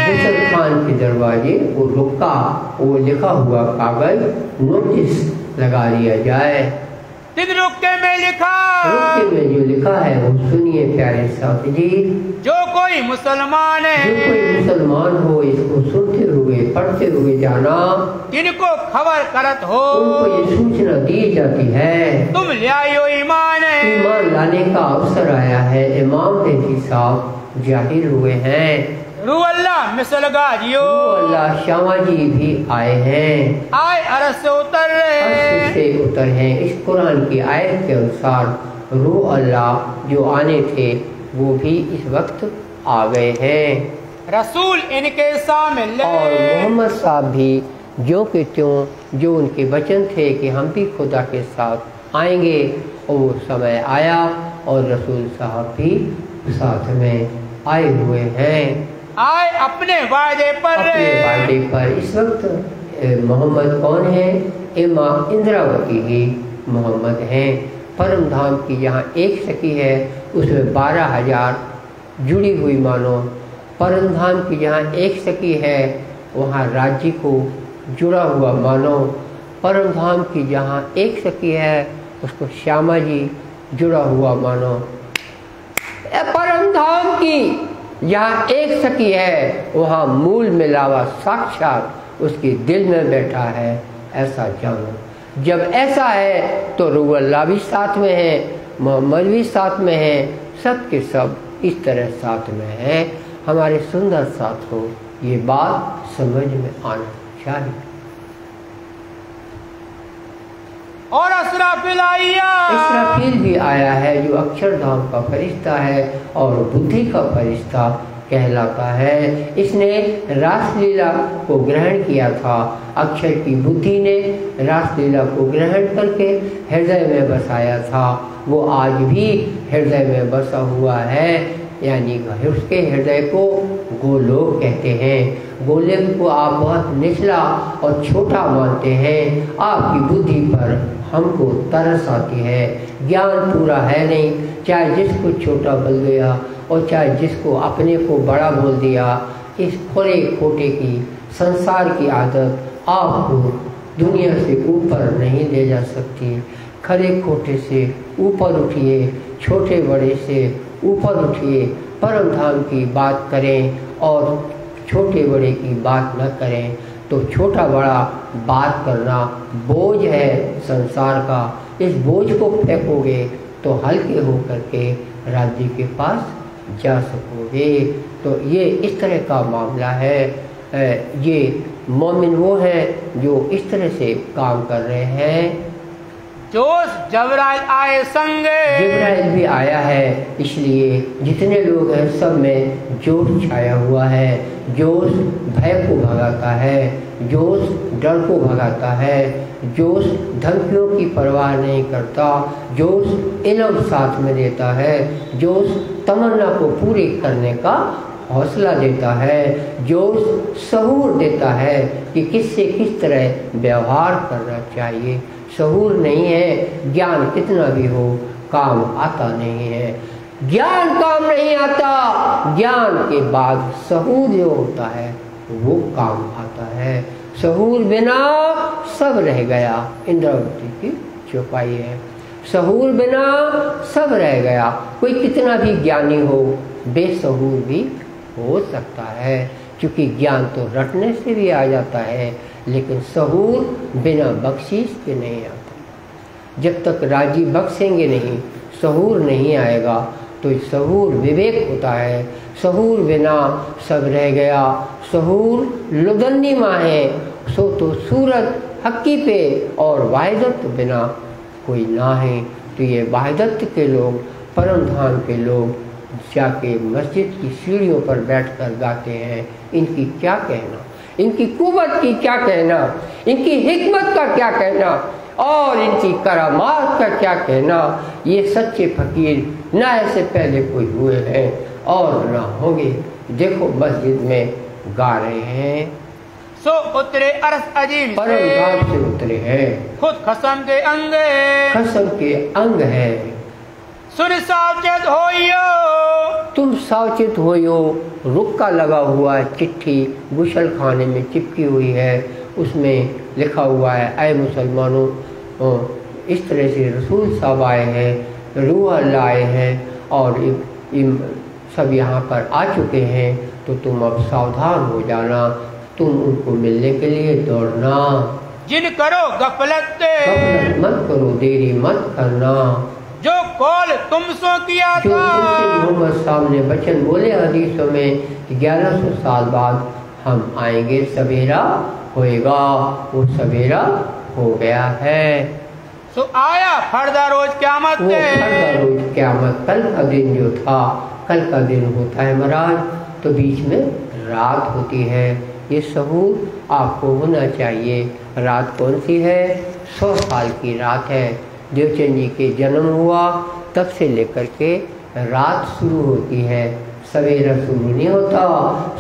के दरवाजे वो रुका, वो लिखा हुआ कागज नोटिस लगा दिया जाए। दिन रुके में लिखा, रुके में जो लिखा है वो सुनिए प्यारे साथी जी। जो कोई मुसलमान है, जो कोई मुसलमान हो इसको सुनते हुए पढ़ते हुए जाना, जिनको खबर करत हो, उनको ये सूचना दी जाती है, तुम ले आयो ईमान, ईमान लाने का अवसर आया है। इमाम मेहदी साहब जाहिर हुए हैं। रू अल्लाह मिसल गाजियो, अल्लाह श्यामा जी भी आए हैं, आए अरस से उतर अरस से उतर हैं। इस कुरान की आयत के अनुसार रू अल्लाह जो आने थे वो भी इस वक्त आ गए हैं। रसूल इनके सामने, और मोहम्मद साहब भी जो के त्यों जो उनके वचन थे कि हम भी खुदा के साथ आएंगे, और वो समय आया और रसूल साहब भी साथ में आए हुए हैं। आए अपने वादे पर, अपने वादे पर। इस वक्त मोहम्मद कौन है? इमा इंद्रावती ही मोहम्मद हैं। परम धाम की जहाँ एक सखी है उसमें 12,000 जुड़ी हुई मानो। परम धाम की जहाँ एक सखी है वहाँ राज्य को जुड़ा हुआ मानो। परम धाम की जहाँ एक सखी है उसको श्यामा जी जुड़ा हुआ मानो। परम धाम की यहाँ एक सखी है वहाँ मूल मिलावा साक्षात उसके दिल में बैठा है, ऐसा जानो। जब ऐसा है तो रूअल्लाह भी साथ में है, मोहम्मद भी साथ में है, सब के सब इस तरह साथ में है। हमारे सुंदर साथ को ये बात समझ में आना चाहिए। और इसराफील भी आया है जो अक्षरधाम का फरिश्ता है और बुद्धि का फरिश्ता कहलाता है। इसने रासलीला को ग्रहण किया था। अक्षर की बुद्धि ने रासलीला को ग्रहण करके हृदय में बसाया था। वो आज भी हृदय में बसा हुआ है, यानी उसके हृदय को गोलोक कहते हैं। गोलोक को आप बहुत निचला और छोटा मानते हैं। आपकी बुद्धि पर हमको तरस आती है, ज्ञान पूरा है नहीं, चाहे जिसको छोटा बोल दिया और चाहे जिसको अपने को बड़ा बोल दिया। इस खोले खोटे की संसार की आदत आपको दुनिया से ऊपर नहीं ले जा सकती। खरे खोटे से ऊपर उठिए, छोटे बड़े से ऊपर उठिए, परम धाम की बात करें और छोटे बड़े की बात न करें। तो छोटा बड़ा बात करना बोझ है संसार का। इस बोझ को फेंकोगे तो हल्के होकर के राज्य के पास जा सकोगे। तो ये इस तरह का मामला है। ये मोमिन वो हैं जो इस तरह से काम कर रहे हैं। जोश जबराइल आए संगे, जबराइल भी आया है, इसलिए जितने लोग हैं सब में जोश छाया हुआ है। जोश भय को भगाता है, जोश डर को भगाता है, जोश धमकियों की परवाह नहीं करता, जोश इल्म साथ में देता है, जोश तमन्ना को पूरी करने का हौसला देता है, जोश सहूर देता है कि किससे किस तरह व्यवहार करना चाहिए। सहूर नहीं है, ज्ञान कितना भी हो काम आता नहीं है, ज्ञान काम नहीं आता, ज्ञान के बाद सहूर जो होता है वो काम आता है। सहूर बिना सब रह गया, इंद्रावती की चौपाई है। सहूर बिना सब रह गया, कोई कितना भी ज्ञानी हो बेसहूर भी हो सकता है, क्योंकि ज्ञान तो रटने से भी आ जाता है, लेकिन सहूर बिना बख्शीश के नहीं आता। जब तक राजी बख्शेंगे नहीं, सहूर नहीं आएगा। तो सहूर विवेक होता है, सहूर बिना सब रह गया, सहूर लुदन्नी माँ है, सो तो सूरत हक्की पे और वाहिदत बिना कोई ना है। तो ये वाहिदत के लोग, परम धाम के लोग जाके मस्जिद की सीढ़ियों पर बैठकर गाते हैं, इनकी क्या कहना, इनकी कुव्वत की क्या कहना, इनकी हिकमत का क्या कहना और इनकी करामात का क्या कहना। ये सच्चे फकीर ना ऐसे पहले कोई हुए हैं और ना होंगे। देखो मस्जिद में गा रहे हैं, सो उतरे अरस अजीम परम धाम से उतरे हैं, खुद खसम के अंग, खसम के अंग है। सुन सावचेत होइयो, तुम सावचेत होइयो। रुक्का लगा हुआ है, चिट्ठी गुसल खाने में चिपकी हुई है, उसमें लिखा हुआ है, ऐ मुसलमानों, इस तरह से रसूल साहब आए हैं, रूह लाए हैं और सब यहाँ पर आ चुके हैं, तो तुम अब सावधान हो जाना, तुम उनको मिलने के लिए दौड़ना। जिन करो गफलत मत करो, देरी मत करना। जो कॉल तुमसे किया था, जो मोहम्मद साहब ने वचन बोले हदीसों में 1100 साल बाद हम आएंगे, सवेरा होएगा, वो सवेरा हो गया है। सो आया फर्दा रोज क़यामत, वो फर्दा रोज क़यामत, कल का दिन जो था, कल का दिन होता है महाराज, तो बीच में रात होती है। ये सहूर आपको होना चाहिए। रात कौन सी है? 100 साल की रात है। देवचंद जी के जन्म हुआ तब से लेकर के रात शुरू होती है, सवेरा शुरू नहीं होता।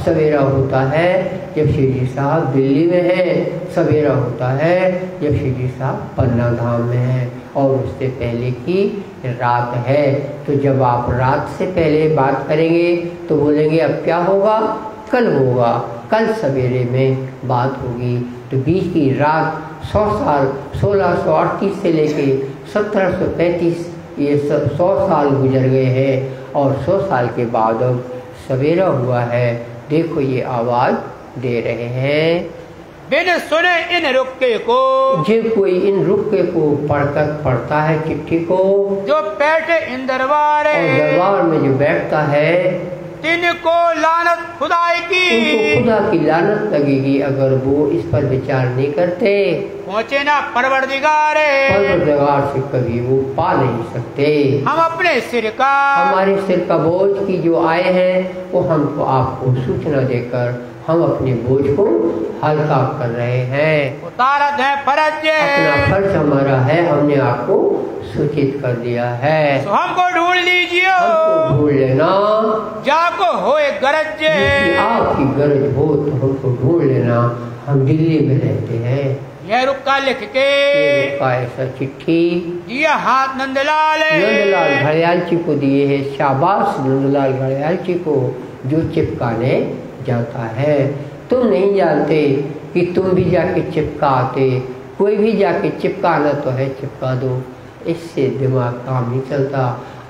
सवेरा होता है जब श्री जी साहब दिल्ली में हैं, सवेरा होता है जब श्री जी साहब पन्ना धाम में हैं, और उससे पहले की रात है। तो जब आप रात से पहले बात करेंगे तो बोलेंगे अब क्या होगा, कल होगा, कल सवेरे में बात होगी। तो बीच की रात 100 साल 1638 से लेके 1735 ये 100 साल गुजर गए हैं, और 100 साल के बाद अब सवेरा हुआ है। देखो ये आवाज़ दे रहे हैं, बिन सुने इन रुक्के को, जे कोई इन रुक्के को पढ़कर पढ़ता है चिट्ठी को, जो बैठे इन दरबार, और दरबार में जो बैठता है, तिनको लानत खुदाई की, उनको खुदा की लानत लगेगी अगर वो इस पर विचार नहीं करते। पहुँचे ना परवरदिगार, परवरदिगार से कभी वो पा नहीं सकते। हम अपने सिर का, हमारे सिर का बोझ की जो आए हैं वो हमको आपको सूचना देकर हम अपने बोझ को हल्का कर रहे हैं। उतारत है फर्ज, अपना फर्ज हमारा है, हमने आपको सूचित कर दिया है। तो हमको ढूंढ लीजिए, हमको ढूंढ लेना, जाको होए गरज, आपकी गरज हो तो हमको ढूंढ लेना। हम दिल्ली में रहते हैं। यह रुक्का लिख के ऐसा चिट्ठी दिया हाथ नंदलाल घड़ियाल जी को दिए है। शाबाश नंदलाल घड़ियाल जी को, जो चिपकाने जाता है। तुम नहीं जानते कि तुम भी जाके चिपका आते, कोई भी जाके चिपकाना तो है, चिपका दो, इससे दिमाग काम नहीं चलता।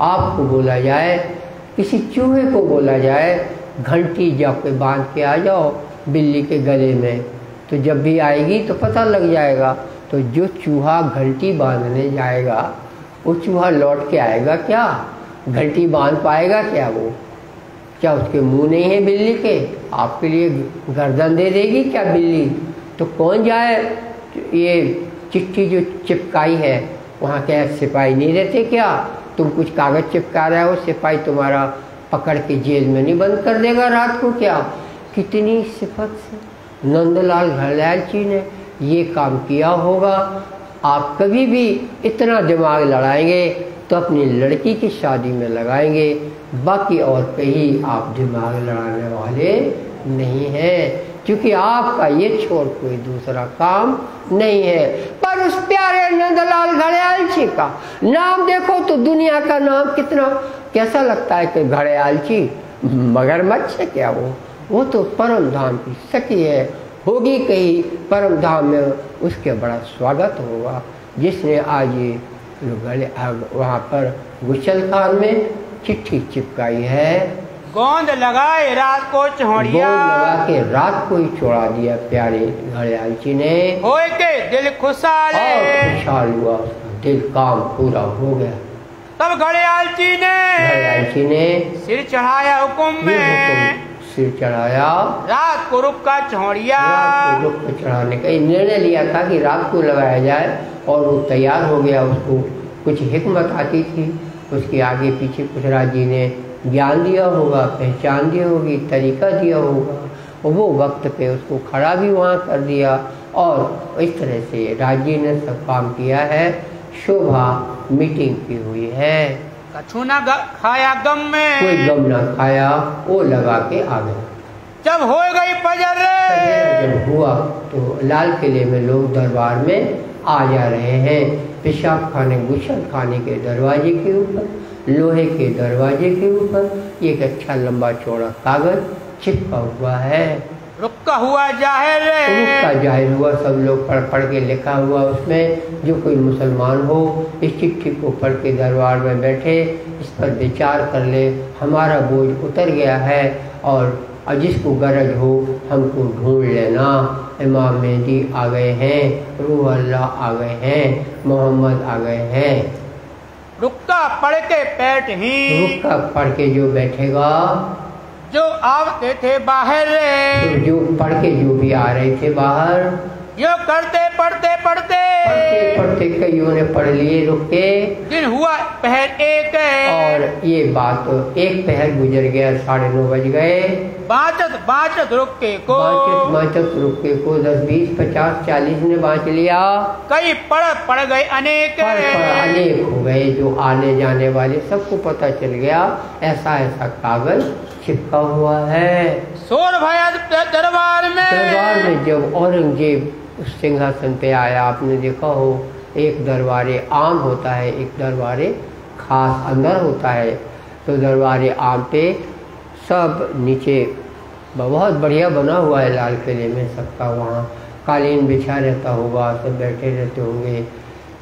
आपको बोला जाए, किसी चूहे को बोला जाए घंटी जाके बांध के आ जाओ बिल्ली के गले में, तो जब भी आएगी तो पता लग जाएगा। तो जो चूहा घंटी बांधने जाएगा वो चूहा लौट के आएगा क्या? घंटी बांध पाएगा क्या वो? क्या उसके मुंह नहीं है बिल्ली के? आपके लिए गर्दन दे देगी क्या बिल्ली? तो कौन जाए? ये चिट्ठी जो चिपकाई है वहाँ क्या सिपाही नहीं रहते क्या? तुम कुछ कागज़ चिपका रहे हो, सिपाही तुम्हारा पकड़ के जेल में नहीं बंद कर देगा रात को क्या? कितनी सिफत से नंदलाल घड़ियाल जी ने ये काम किया होगा। आप कभी भी इतना दिमाग लड़ाएंगे तो अपनी लड़की की शादी में लगाएंगे, बाकी और कहीं आप दिमाग लड़ाने वाले नहीं हैं, क्योंकि आपका ये छोड़ कोई दूसरा काम नहीं है। पर उस प्यारे नंदलाल घड़ियालची का नाम देखो तो दुनिया का नाम कितना कैसा लगता है कि घड़ियालची, मगरमच्छ है क्या वो तो परम धाम की सखी है, होगी कहीं परम धाम में उसके बड़ा स्वागत होगा, जिसने आज ये वहाँ पर गुलशन में चिट्ठी चिपकाई है। गोंद लगाए रात को चौड़िया, गोंद लगा के रात को ही छोड़ा दिया प्यारे घड़ियालची ने। होए के दिल खुशहाल हुआ, दिल काम पूरा हो गया। तब घड़ियालची ने सिर चढ़ाया हुक्म में, सिर चढ़ाया रात को रुक का चौड़िया, रुक को चढ़ाने का निर्णय लिया था कि रात को लगाया जाए, और वो तैयार हो गया। उसको कुछ हिकमत आती थी, उसके आगे पीछे कुछ राजी ने ज्ञान दिया होगा, पहचान दी होगी, तरीका दिया होगा, और वो वक्त पे उसको खड़ा भी वहाँ कर दिया। और इस तरह से राजी ने सब काम किया है। शोभा मीटिंग की हुई है, कछु ना खाया गम में, कोई गम ना खाया, वो लगा के आ गया। जब हो गई फजर जब हुआ तो लाल किले में लोग दरबार में आ जा रहे हैं। पेशाब खाने गुलशन खाने के दरवाजे के ऊपर, लोहे के दरवाजे के ऊपर एक अच्छा लंबा चौड़ा कागज चिपका हुआ है। रुक्का हुआ जाहिर रुक्का जाहिर हुआ, सब लोग पढ़ पढ़ के लिखा हुआ उसमें, जो कोई मुसलमान हो इस चिट्ठी को पढ़ के दरबार में बैठे, इस पर विचार कर ले, हमारा बोझ उतर गया है, और जिसको गरज हो हमको ढूंढ लेना। इमाम मेहदी आ गए हैं, रूह अल्लाह आ गए हैं, मोहम्मद आ गए हैं। रुक्का पढ़ के बैठ ही, रुक्का पढ़ के जो बैठेगा, जो आते थे बाहर तो जो पढ़ के जो भी आ रहे थे बाहर, यो करते पढ़ते पढ़ते पढ़ते पढ़ते कईयों ने पढ़ लिए रुक के। दिन हुआ पहर एक, और ये बात एक पहर गुजर गया, 9:30 बज गए। बाँचत बाँचत रुक्के को, बाँचत रुक्के को 10, 20, 50, 40 ने बाँच लिया। कई पढ़ गए अनेक, अनेक हो गए, जो आने जाने वाले सबको पता चल गया ऐसा ऐसा कागज चिपका हुआ है। शोर भया दरबार में जब औरंगजेब उस सिंहासन पे आया, आपने देखा हो, एक दरबारे आम होता है, एक दरबारे खास अंदर होता है। तो दरबारे आम पे सब नीचे बहुत बढ़िया बना हुआ है लाल किले में, सबका वहाँ कालीन बिछा रहता होगा, सब बैठे रहते होंगे।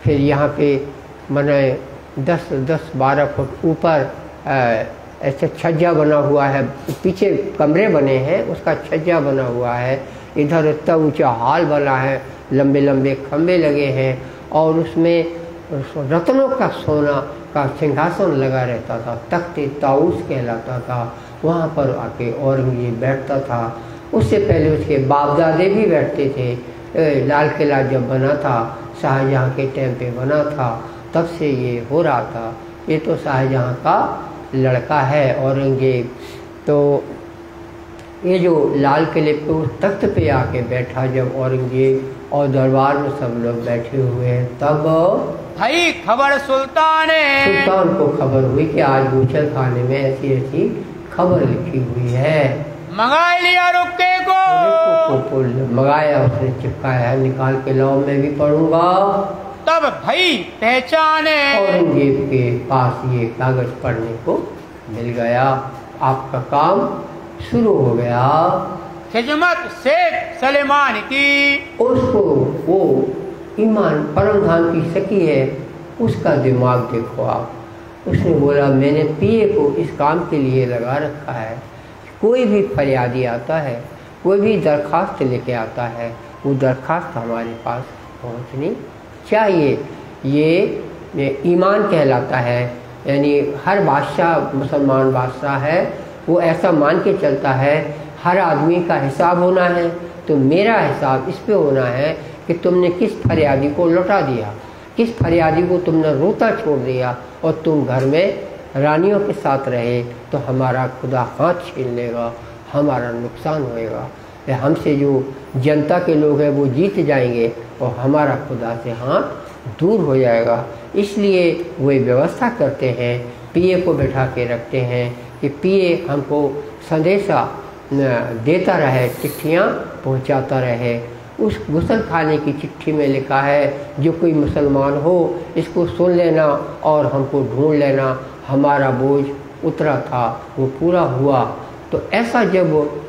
फिर यहाँ पे मैंने 10-12 फुट ऊपर ऐसे छज्जा बना हुआ है, पीछे कमरे बने हैं, उसका छज्जा बना हुआ है। इधर इतना ऊंचा हॉल बना है, लंबे लंबे खंभे लगे हैं, और उसमें रत्नों का सोना का सिंहासन लगा रहता था, तख्ते ताऊस कहलाता था। वहाँ पर आके औरंगजेब बैठता था। उससे पहले उसके बाप दादे भी बैठते थे। लाल किला जब बना था, शाहजहाँ के टाइम पे बना था, तब से ये हो रहा था। ये तो शाहजहाँ का लड़का है औरंगजेब। तो ये जो लाल किले पे उस तख्त पे आके बैठा जब औरंगजेब, और दरबार में सब लोग बैठे हुए हैं, तब भाई खबर सुल्तान को खबर हुई कि आज गुलशन खाने में ऐसी ऐसी खबर लिखी हुई है। मंगा लिया रुक्के को मंगाया, उसने चिपकाया है, निकाल के लाओ, मैं भी पढ़ूंगा। तब भाई पहचाने, औरंगजेब के पास ये कागज पढ़ने को मिल गया। आपका काम शुरू हो गया। खिदमत शेख सलेमान की, उसको वो ईमान परम धाम की सखी है, उसका दिमाग देखो आप। उसने बोला मैंने पिए को इस काम के लिए लगा रखा है। कोई भी फरियादी आता है, कोई भी दरखास्त लेके आता है, वो दरखास्त हमारे पास पहुंचनी चाहिए। ये ईमान कहलाता है, यानी हर बादशाह मुसलमान बादशाह है, वो ऐसा मान के चलता है हर आदमी का हिसाब होना है। तो मेरा हिसाब इस पे होना है कि तुमने किस फरियादी को लौटा दिया, किस फरियादी को तुमने रोता छोड़ दिया, और तुम घर में रानियों के साथ रहे, तो हमारा खुदा हाथ छीन लेगा, हमारा नुकसान होएगा। हमसे जो जनता के लोग हैं वो जीत जाएंगे और हमारा खुदा से हाथ दूर हो जाएगा। इसलिए वे व्यवस्था करते हैं, पीए को बैठा के रखते हैं कि पीए हमको संदेशा देता रहे, चिट्ठियाँ पहुँचाता रहे। उस गुसल खाने की चिट्ठी में लिखा है, जो कोई मुसलमान हो इसको सुन लेना और हमको ढूंढ लेना, हमारा बोझ उतरा था वो पूरा हुआ। तो ऐसा जब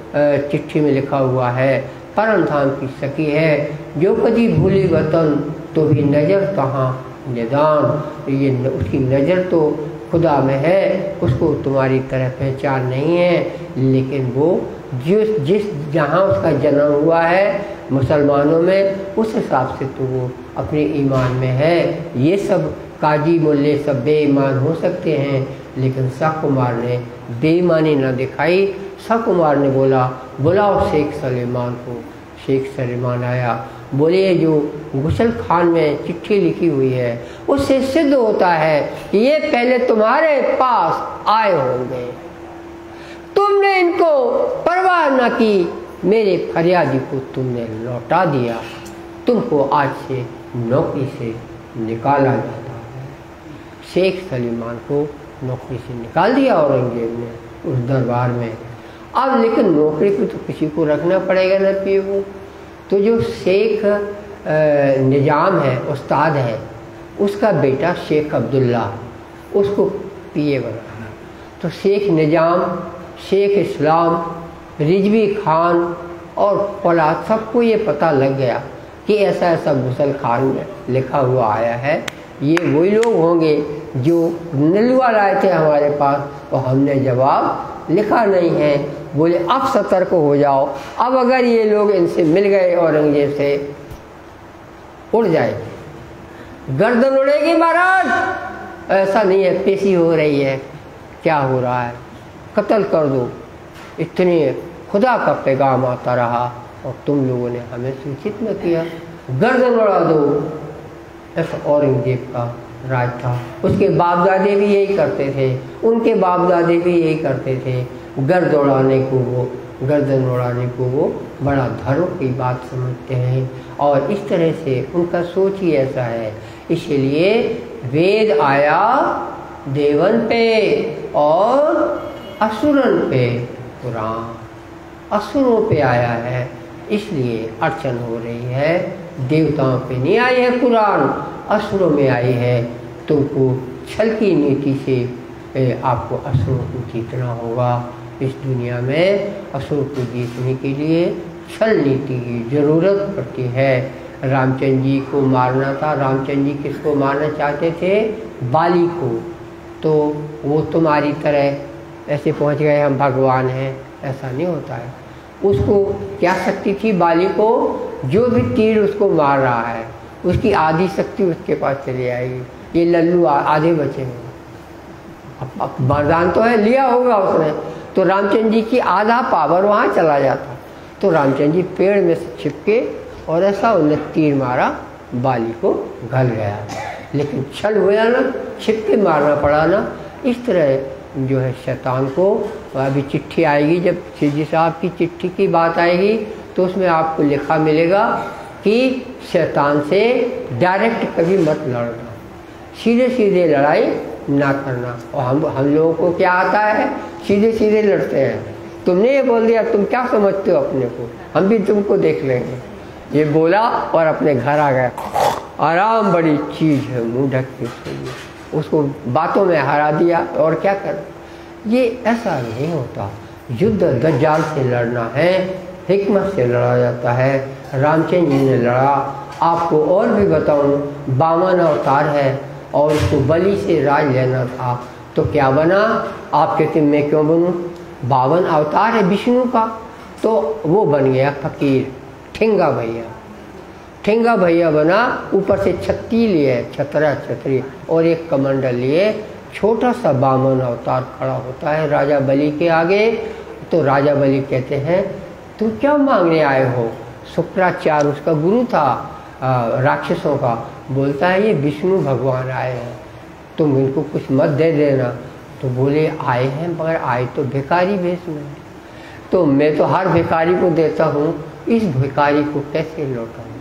चिट्ठी में लिखा हुआ है, परम धाम की सखी है, जो कभी भूली वतन तो भी नज़र कहाँ निदान। ये उसकी नज़र तो खुदा में है, उसको तुम्हारी तरह पहचान नहीं है, लेकिन वो जिस जहाँ उसका जन्म हुआ है मुसलमानों में, उस हिसाब से तो वो अपने ईमान में है। ये सब काजी मुल्ले सब बेईमान हो सकते हैं, लेकिन शाह कुमार ने बेईमानी न दिखाई। शाह कुमार ने बोला, बुलाओ शेख सलेमान को। शेख सलेमान आया। बोले, जो गुसल खान में चिट्ठी लिखी हुई है उससे सिद्ध होता है कि ये पहले तुम्हारे पास आए होंगे, तुमने इनको परवाह न की, मेरे फरियादी को तुमने लौटा दिया, तुमको आज से नौकरी से निकाला जाता है। शेख सलीमान को नौकरी से निकाल दिया औरंगजेब ने उस दरबार में। अब लेकिन नौकरी पे तो किसी को रखना पड़ेगा ना पीए को। तो जो शेख निजाम है, उस्ताद है, उसका बेटा शेख अब्दुल्ला उसको पीए बनाया। तो शेख निजाम, शेख इस्लाम, रिजवी खान और फौलाद सबको ये पता लग गया कि ऐसा ऐसा गुसल खान में लिखा हुआ आया है। ये वही लोग होंगे जो नलवा लाए थे हमारे पास और हमने जवाब लिखा नहीं है। बोले, अब सतर्क हो जाओ, अब अगर ये लोग इनसे मिल गए औरंगजेब से, उड़ जाएगी, गर्दन उड़ेगी महाराज। ऐसा नहीं है, पेशी हो रही है, क्या हो रहा है, कत्ल कर दो। इतनी खुदा का पैगाम आता रहा और तुम लोगों ने हमें सूचित न किया, गर्दन उड़ा दो। ऐसा औरंगजेब का राज था। उसके बाप दादे भी यही करते थे, उनके बाप दादे भी यही करते थे। गर्दन उड़ाने को वो बड़ा धर्म की बात समझते हैं और इस तरह से उनका सोच ही ऐसा है। इसलिए वेद आया देवन पे और असुरन पे, कुरान असुरों पे आया है, इसलिए अर्चन हो रही है। देवताओं पे नहीं आई है कुरान, असुरों में आई है। तुमको छल की नीति से आपको असुरों को जीतना होगा। इस दुनिया में असुर को जीतने के लिए छल नीति की जरूरत पड़ती है। रामचंद्र जी को मारना था, रामचंद्र जी किसको मारना चाहते थे? बाली को। तो वो तुम्हारी तरह ऐसे पहुंच गए हम भगवान हैं, ऐसा नहीं होता है। उसको क्या शक्ति थी बाली को? जो भी तीर उसको मार रहा है उसकी आधी शक्ति उसके पास चली आएगी। ये लल्लू आधे बचे हैं, अब वरदान तो है, लिया होगा उसने, तो रामचंद्र जी की आधा पावर वहाँ चला जाता। तो रामचंद्र जी पेड़ में से छिपके और ऐसा उन्हें तीर मारा, बाली को गल गया। लेकिन छल हुआ ना, छिप के मारना पड़ा ना। इस तरह जो है शैतान को, अभी चिट्ठी आएगी, जब सिद्दी साहब की चिट्ठी की बात आएगी तो उसमें आपको लिखा मिलेगा कि शैतान से डायरेक्ट कभी मत लड़ना, सीधे सीधे लड़ाई ना करना। और हम लोगों को क्या आता है? सीधे सीधे लड़ते हैं। तुमने ये बोल दिया, तुम क्या समझते हो अपने को, हम भी तुमको देख लेंगे। ये बोला और अपने घर आ गया। आराम बड़ी चीज़ है, मुँह ढक के उसको बातों में हरा दिया। और क्या कर, ये ऐसा नहीं होता। युद्ध दज्जाल से लड़ना है, हिकमत से लड़ा जाता है। रामचंद्र जी ने लड़ा। आपको और भी बताऊं, 52 अवतार है और उसको बलि से राज लेना था, तो क्या बना? आप कहते मैं क्यों बनूं? 52 अवतार है विष्णु का, तो वो बन गया फकीर, ठेंगा भैया। ठेंगा भैया बना, ऊपर से छत्ती लिए, छतरी और एक कमंडल लिए। छोटा सा 52 अवतार खड़ा होता है राजा बलि के आगे। तो राजा बलि कहते हैं, तुम क्या मांगने आए हो? शुक्राचार्य उसका गुरु था राक्षसों का, बोलता है ये विष्णु भगवान आए हैं, तुम इनको कुछ मत दे देना। तो बोले आए हैं, मगर आए तो भिखारी भेष में। तो मैं तो हर भिखारी को देता हूँ, इस भिखारी को कैसे लौटाऊंगा?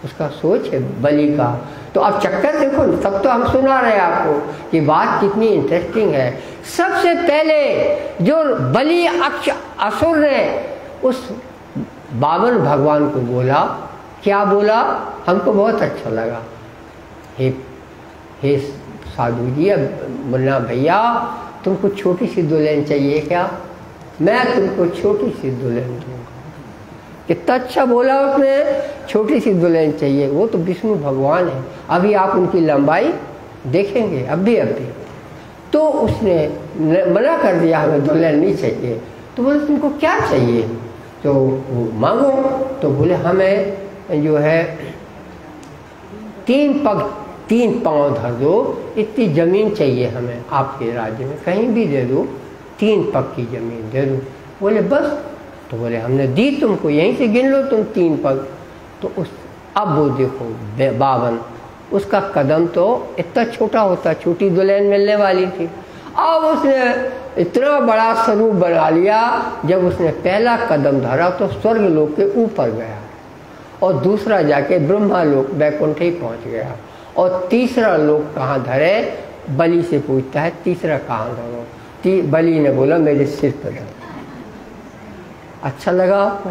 उसका सोच है बलि का। तो अब चक्कर देखो, तब तो हम सुना रहे हैं आपको कि बात कितनी इंटरेस्टिंग है। सबसे पहले जो बलि असुर ने उस बावन भगवान को बोला, क्या बोला? हमको बहुत अच्छा लगा। हे साधु जी, मुन्ना भैया, तुमको छोटी सी दुल्हन चाहिए क्या? मैं तुमको छोटी सी दुल्हन दूंगा। कितना अच्छा बोला उसने, छोटी सी दुल्हन चाहिए। वो तो विष्णु भगवान है, अभी आप उनकी लंबाई देखेंगे अभी। तो उसने मना कर दिया, हमें दुल्हन नहीं चाहिए। तो बोले तुमको क्या चाहिए? तो वो मांगो। तो बोले हमें जो है 3 पांव धर दो, इतनी जमीन चाहिए हमें आपके राज्य में, कहीं भी दे दो, 3 पग की जमीन दे दो। बोले बस? तो बोले हमने दी तुमको, यहीं से गिन लो तुम 3 पग। तो उस अब वो देखो 52, उसका कदम तो इतना छोटा होता, छोटी दुल्हन मिलने वाली थी। अब उसने इतना बड़ा स्वरूप बना लिया, जब उसने पहला कदम धरा तो स्वर्ग लोक के ऊपर गया, और दूसरा जाके ब्रह्मा लोक वैकुंठ ही पहुंच गया, और तीसरा लोक कहाँ धरे? बलि से पूछता है तीसरा कहाँ धरो? बलि ने बोला मेरे सिर पर धरो। अच्छा लगा आपको?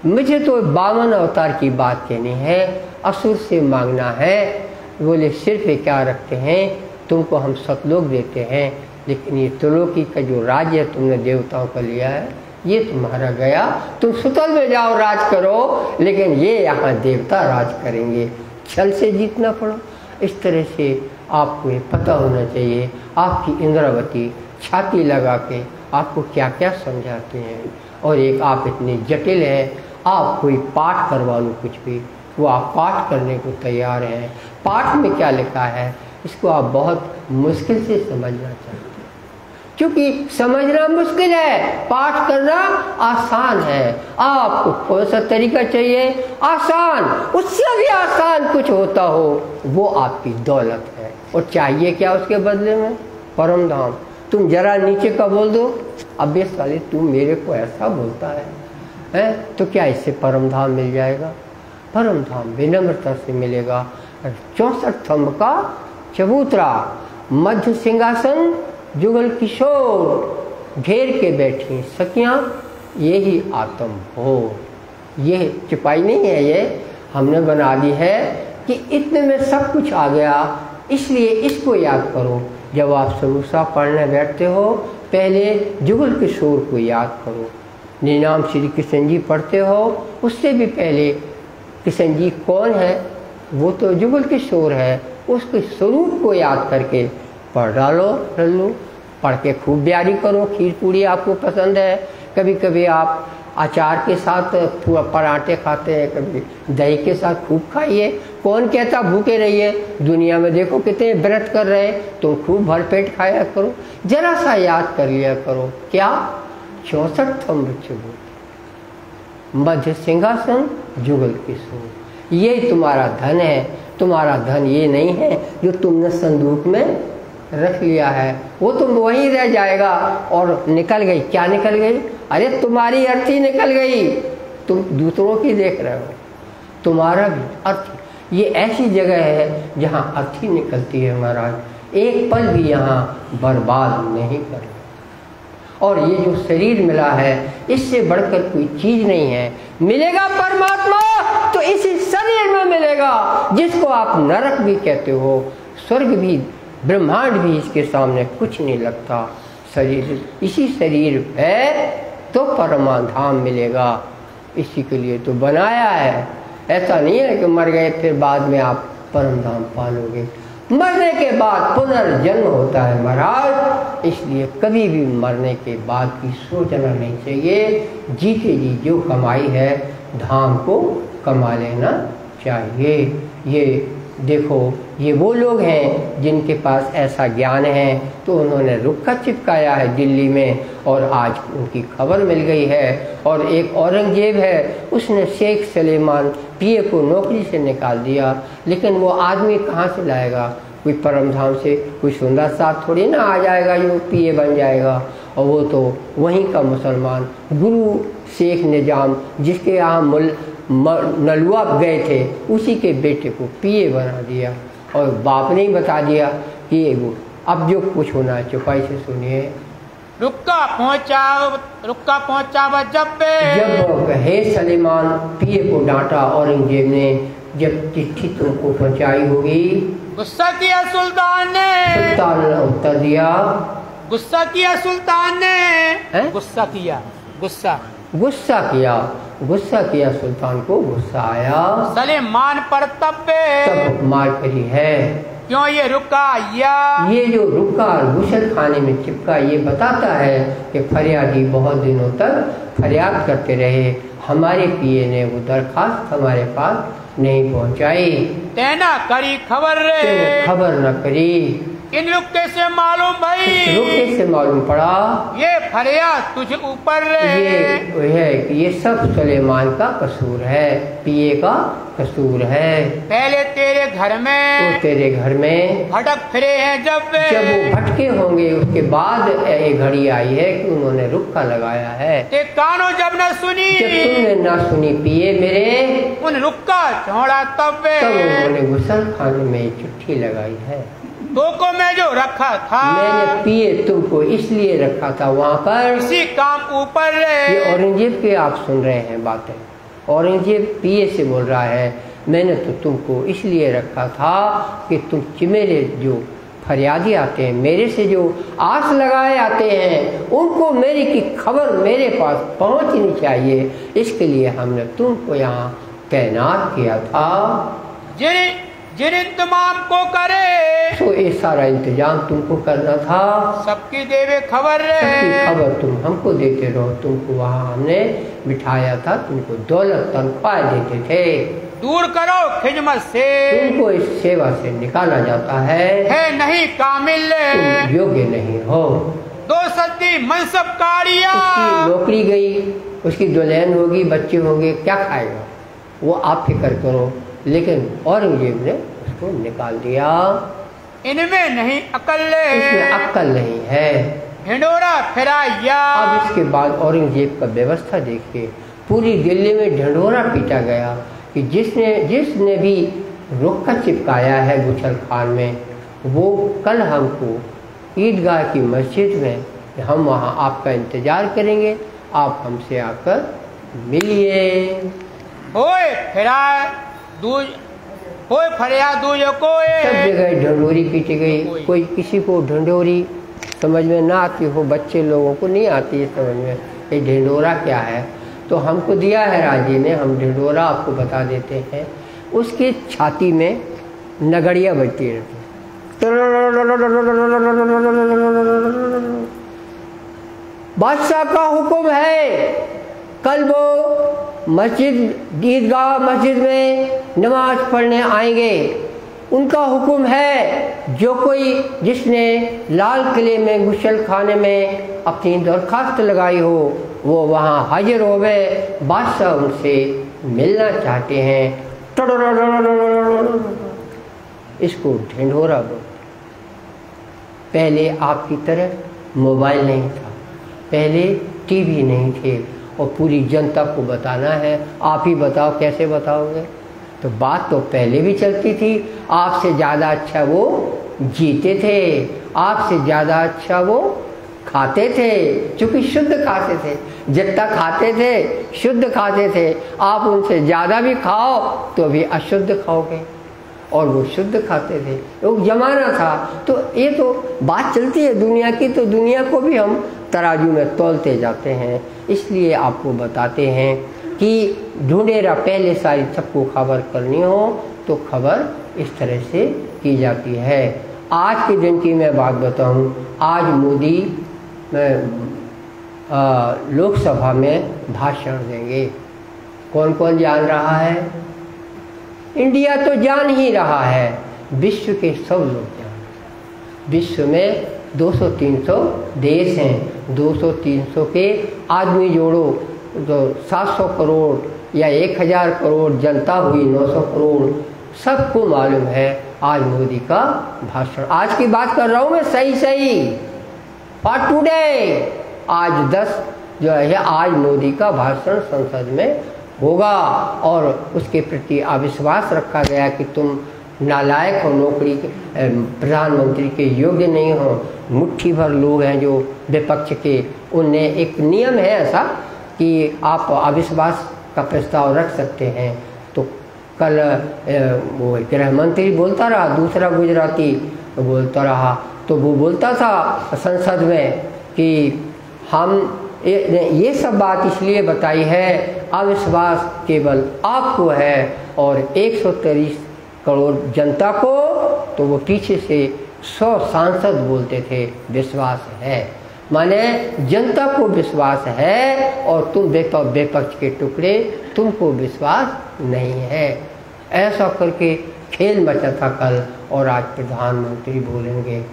मुझे तो 52 अवतार की बात कहनी है, असुर से मांगना है। बोले सिर पे क्या रखते हैं? तुमको हम सतलोक देते हैं, लेकिन ये त्रिलोकी का जो राज्य तुमने देवताओं का लिया है, ये तुम्हारा गया। तुम सुतल में जाओ, राज करो, लेकिन ये यहाँ देवता राज करेंगे। छल से जीतना पड़ो। इस तरह से आपको ये पता होना चाहिए, आपकी इंद्रावती छाती लगा के आपको क्या क्या समझाते हैं। और एक आप इतने जटिल हैं, आप कोई पाठ करवा लो कुछ भी, वो आप पाठ करने को तैयार हैं। पाठ में क्या लिखा है इसको आप बहुत मुश्किल से समझना चाहते हैं, क्योंकि समझना मुश्किल है, पाठ करना आसान है। आपको कौन सा तरीका चाहिए? आसान। उससे भी आसान कुछ होता हो, वो आपकी दौलत है। और चाहिए क्या उसके बदले में? परम धाम। तुम जरा नीचे का बोल दो, अबे साले तू मेरे को ऐसा बोलता है, तो क्या इससे परम धाम मिल जाएगा? परम धाम विनम्रता से मिलेगा। 64 थंब का चबूतरा, मध्य सिंहासन, जुगल किशोर, घेर के बैठी सखियां, ये ही आत्म हो। ये चिपाई नहीं है, ये हमने बना दी है कि इतने में सब कुछ आ गया। इसलिए इसको याद करो। जब आप सरूसा पढ़ने बैठते हो, पहले जुगल किशोर को याद करो। निनाम श्री कृष्ण जी पढ़ते हो, उससे भी पहले कृष्ण जी कौन है? वो तो जुगल किशोर है। उसके स्वरूप को याद करके पढ़ डालो, लो, पढ़ के खूब तैयारी करो। खीर पूड़ी आपको पसंद है, कभी कभी आप अचार के साथ पराठे खाते हैं, कभी दही के साथ खूब खाइए। कौन कहता भूखे रहिए? दुनिया में देखो कितने व्रत कर रहे हैं, तुम खूब भरपेट खाया करो। जरा सा याद कर लिया करो। क्या? 64 थंब चबूतरा, मध्य सिंहासन, जुगल किशोर, ये तुम्हारा धन है। तुम्हारा धन ये नहीं है जो तुमने संदूक में रख लिया है, वो तुम वहीं रह जाएगा। और निकल गई, क्या निकल गई? अरे तुम्हारी अर्थी निकल गई। तुम दूसरों की देख रहे हो, तुम्हारा भी अर्थी। ये ऐसी जगह है जहाँ अर्थी निकलती है महाराज। एक पल भी यहाँ बर्बाद नहीं करना। और ये जो शरीर मिला है, इससे बढ़कर कोई चीज नहीं है। मिलेगा परमात्मा तो इसी शरीर में मिलेगा, जिसको आप नरक भी कहते हो, स्वर्ग भी, ब्रह्मांड भी इसके सामने कुछ नहीं लगता। शरीर, इसी शरीर है तो परमाधाम मिलेगा। इसी के लिए तो बनाया है। ऐसा नहीं है कि मर गए फिर बाद में आप परम धाम पालोगे। मरने के बाद पुनर्जन्म होता है महाराज। इसलिए कभी भी मरने के बाद की सोचना नहीं चाहिए। जीते जी जो कमाई है धाम को कमा लेना चाहिए। ये देखो, ये वो लोग हैं जिनके पास ऐसा ज्ञान है, तो उन्होंने रुक्का चिपकाया है दिल्ली में, और आज उनकी खबर मिल गई है। और एक औरंगजेब है, उसने शेख सलेमान पीए को नौकरी से निकाल दिया, लेकिन वो आदमी कहाँ से लाएगा? कोई परम धाम से कोई सुंदर साथ थोड़ी ना आ जाएगा जो पीए बन जाएगा। और वो तो वहीं का मुसलमान गुरु शेख निजाम, जिसके यहाँ नलवा गए थे, उसी के बेटे को पीए बना दिया और बाप ने ही बता दिया कि वो अब जो कुछ होना है चुपाई से सुनिए। रुक्का पहुंचा जब हे सलेमान, पीए को डांटा औरंगजेब ने, जब चिट्ठी तुमको पहुंचाई होगी। गुस्सा किया सुल्तान ने उत्तर दिया, गुस्सा किया सुल्तान ने, गुस्सा किया सुल्तान को गुस्सा आया। सलेमान पर तब मार करी है। क्यों ये रुका? ये जो रुका गुसल खाने में चिपका, ये बताता है कि फरियादी बहुत दिनों तक फरियाद करते रहे, हमारे पीए ने वो दरखास्त हमारे पास नहीं पहुंचाई। तेना करी खबर न करी। इन रुक्के से मालूम भाई, रुक्के से मालूम पड़ा ये फरियाद तुझे ऊपर ये सब सुलेमान का कसूर है, पीए का कसूर है। पहले तेरे घर में, तो तेरे घर में भटक फिरे हैं जब वो भटके होंगे, उसके बाद ये घड़ी आई है कि उन्होंने रुक्का लगाया है। ते कानो जब न सुनी, जब तुमने ना सुनी पिए मेरे, उन रुक्का छोड़ा तब उन्होंने गुसल खाने में चिट्ठी लगाई है। तो को मैं जो रखा था, मैंने पिए तुमको इसलिए रखा था वहाँ पर, इसी काम ऊपर। ये औरंगजेब के आप सुन रहे हैं बातें, औरंगजेब पिए से बोल रहा है, मैंने तो तुमको इसलिए रखा था कि तुम मेरे जो फरियादी आते हैं, मेरे से जो आस लगाए आते हैं, उनको मेरी की खबर मेरे पास पहुंचनी चाहिए, इसके लिए हमने तुमको यहाँ तैनात किया था। जिन इंतजाम को करे, तो ये सारा इंतजाम तुमको करना था। सबकी देवे खबर, सबकी खबर तुम हमको देते रहो। तुमको वहाँ हमने बिठाया था, तुमको दौलत तनख्वाह देते थे। दूर करो खिदमत से, तुमको इस सेवा से निकाला जाता है नहीं कामिल, तुम योग्य नहीं हो। 2 सदी मनसबकारियां, उसकी नौकरी गई, उसकी दुल्हन होगी, बच्चे होंगे, क्या खाएगा वो आप फिक्र करो। लेकिन औरंगजेब ने उसको निकाल दिया। इनमें नहीं अकल, इसमें अक्ल नहीं है। ढिंढोरा फिराया। अब इसके बाद औरंगजेब का व्यवस्था देखिए, पूरी दिल्ली में ढिंढोरा पीटा गया कि जिसने भी रुक्का चिपकाया है गुसल खान में, वो कल हमको ईदगाह की मस्जिद में, हम वहाँ आपका इंतजार करेंगे, आप हमसे आकर मिलिए। फरियाद सब जगह ढंढोरी पीटी गई। कोई किसी को ढंढोरी समझ में ना आती हो, बच्चे लोगों को नहीं आती है समझ में, ये ढिंढोरा क्या है। तो हमको दिया है राजी ने, हम ढिंढोरा आपको बता देते हैं। उसकी छाती में नगड़िया बजती रहती, बादशाह का हुक्म है, कल वो मस्जिद ईदगाह मस्जिद में नमाज पढ़ने आएंगे। उनका हुक्म है, जो कोई जिसने लाल किले में गुसल खाने में अपनी दरखास्त लगाई हो, वो वहाँ हाजिर हो गए। बादशाह उनसे मिलना चाहते हैं। इसको ढिंढोरा बोलते। पहले आपकी तरह मोबाइल नहीं था, पहले टीवी नहीं थे, और पूरी जनता को बताना है। आप ही बताओ, कैसे बताओगे? तो बात तो पहले भी चलती थी। आपसे ज़्यादा अच्छा वो जीते थे, आपसे ज़्यादा अच्छा वो खाते थे, क्योंकि शुद्ध खाते थे। जितना खाते थे शुद्ध खाते थे। आप उनसे ज़्यादा भी खाओ तो भी अशुद्ध खाओगे, और वो शुद्ध खाते थे। वो जमाना था। तो ये तो बात चलती है दुनिया की, तो दुनिया को भी हम तराजू में तौलते जाते हैं। इसलिए आपको बताते हैं कि ढूंढेरा पहले सारी सबको खबर करनी हो तो खबर इस तरह से की जाती है। आज के दिन की मैं बात बताऊं, आज मोदी लोकसभा में भाषण देंगे। कौन कौन जान रहा है? इंडिया तो जान ही रहा है, विश्व के सब लोग जान। विश्व में 200-300 देश हैं। 200-300 के आदमी जोड़ो तो 700 करोड़ या 1000 करोड़ जनता हुई, 900 करोड़। सबको मालूम है आज मोदी का भाषण। आज की बात कर रहा हूँ मैं, सही फॉर टुडे। आज 10 जो है आज मोदी का भाषण संसद में होगा और उसके प्रति अविश्वास रखा गया कि तुम नालायक हो, नौकरी के प्रधानमंत्री के योग्य नहीं हो। मुट्ठी भर लोग हैं जो विपक्ष के, उनने एक नियम है ऐसा कि आप अविश्वास का प्रस्ताव रख सकते हैं। तो कल वो गृह मंत्री बोलता रहा, दूसरा गुजराती बोलता रहा, तो वो बोलता था संसद में कि हम ये सब बात इसलिए बताई है, अविश्वास केवल आपको है और 123 करोड़ जनता को। तो वो पीछे से 100 सांसद बोलते थे विश्वास है, माने जनता को विश्वास है और तुम विपक्ष के टुकड़े, तुमको विश्वास नहीं है। ऐसा करके खेल मचा था कल और आज प्रधानमंत्री बोलेंगे।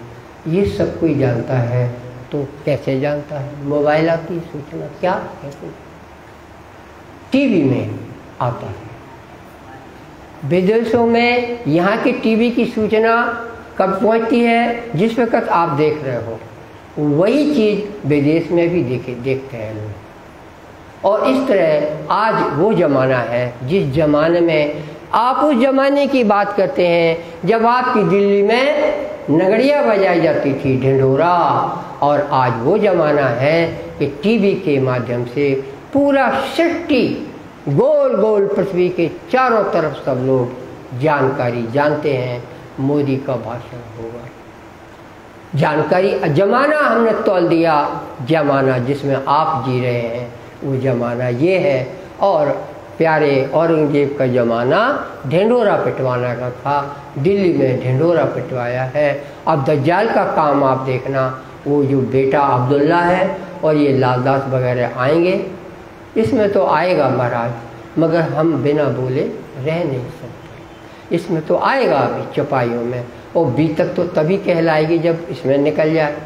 ये सब कोई जानता है तो कैसे जानता है? मोबाइल आती सूचना क्या है, टीवी में आता है। विदेशों में यहाँ की टीवी की सूचना कब पहुँचती है? जिस वक्त आप देख रहे हो वही चीज़ विदेश में भी देखते हैं लोग। और इस तरह आज वो ज़माना है जिस ज़माने में आप उस ज़माने की बात करते हैं जब आपकी दिल्ली में नगड़िया बजाई जाती थी, ढिंढोरा। और आज वो ज़माना है कि टीवी के माध्यम से पूरा सृष्टि गोल गोल पृथ्वी के चारों तरफ सब लोग जानकारी जानते हैं मोदी का भाषण होगा। जानकारी जमाना हमने तौल दिया, जमाना जिसमें आप जी रहे हैं वो जमाना ये है। और प्यारे औरंगजेब का ज़माना ढिंढोरा पिटवाना का था, दिल्ली में ढिंढोरा पिटवाया है। अब दज्जाल का काम आप देखना, वो जो बेटा अब्दुल्ला है और ये लालदास वगैरह आएंगे, इसमें तो आएगा महाराज, मगर हम बिना बोले रह नहीं सकते। इसमें तो आएगा अभी चौपाइयों में, और बी तक तो तभी कहलाएगी जब इसमें निकल जाए।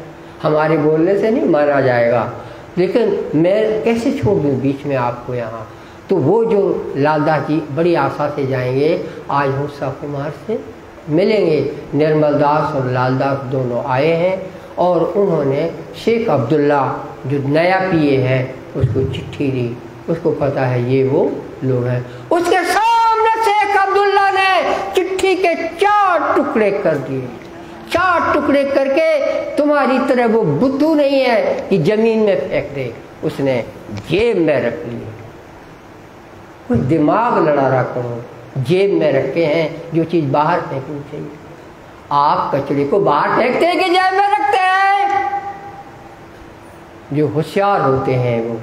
हमारे बोलने से नहीं माना जाएगा। लेकिन मैं कैसे छोड़ दूँ बीच में आपको यहाँ? तो वो जो लालदास जी बड़ी आशा से जाएंगे, आज मूसा कुमार से मिलेंगे। निर्मल दास और लालदास दोनों आए हैं और उन्होंने शेख अब्दुल्ला जो नया पीए है उसको चिट्ठी दी। उसको पता है ये वो लोग हैं। उसके सामने शेख अब्दुल्ला ने चिट्ठी के 4 टुकड़े कर दिए। 4 टुकड़े करके, तुम्हारी तरह वो बुद्धू नहीं है कि जमीन में फेंक दे, उसने जेब में रख लिए। कुछ दिमाग लड़ा रहा करो, जेब में रखे हैं जो चीज़ बाहर फेंकनी चाहिए। आप कचरे को बाहर फेंकते हैं कि जेब में रखते हैं? जो होशियार होते हैं वो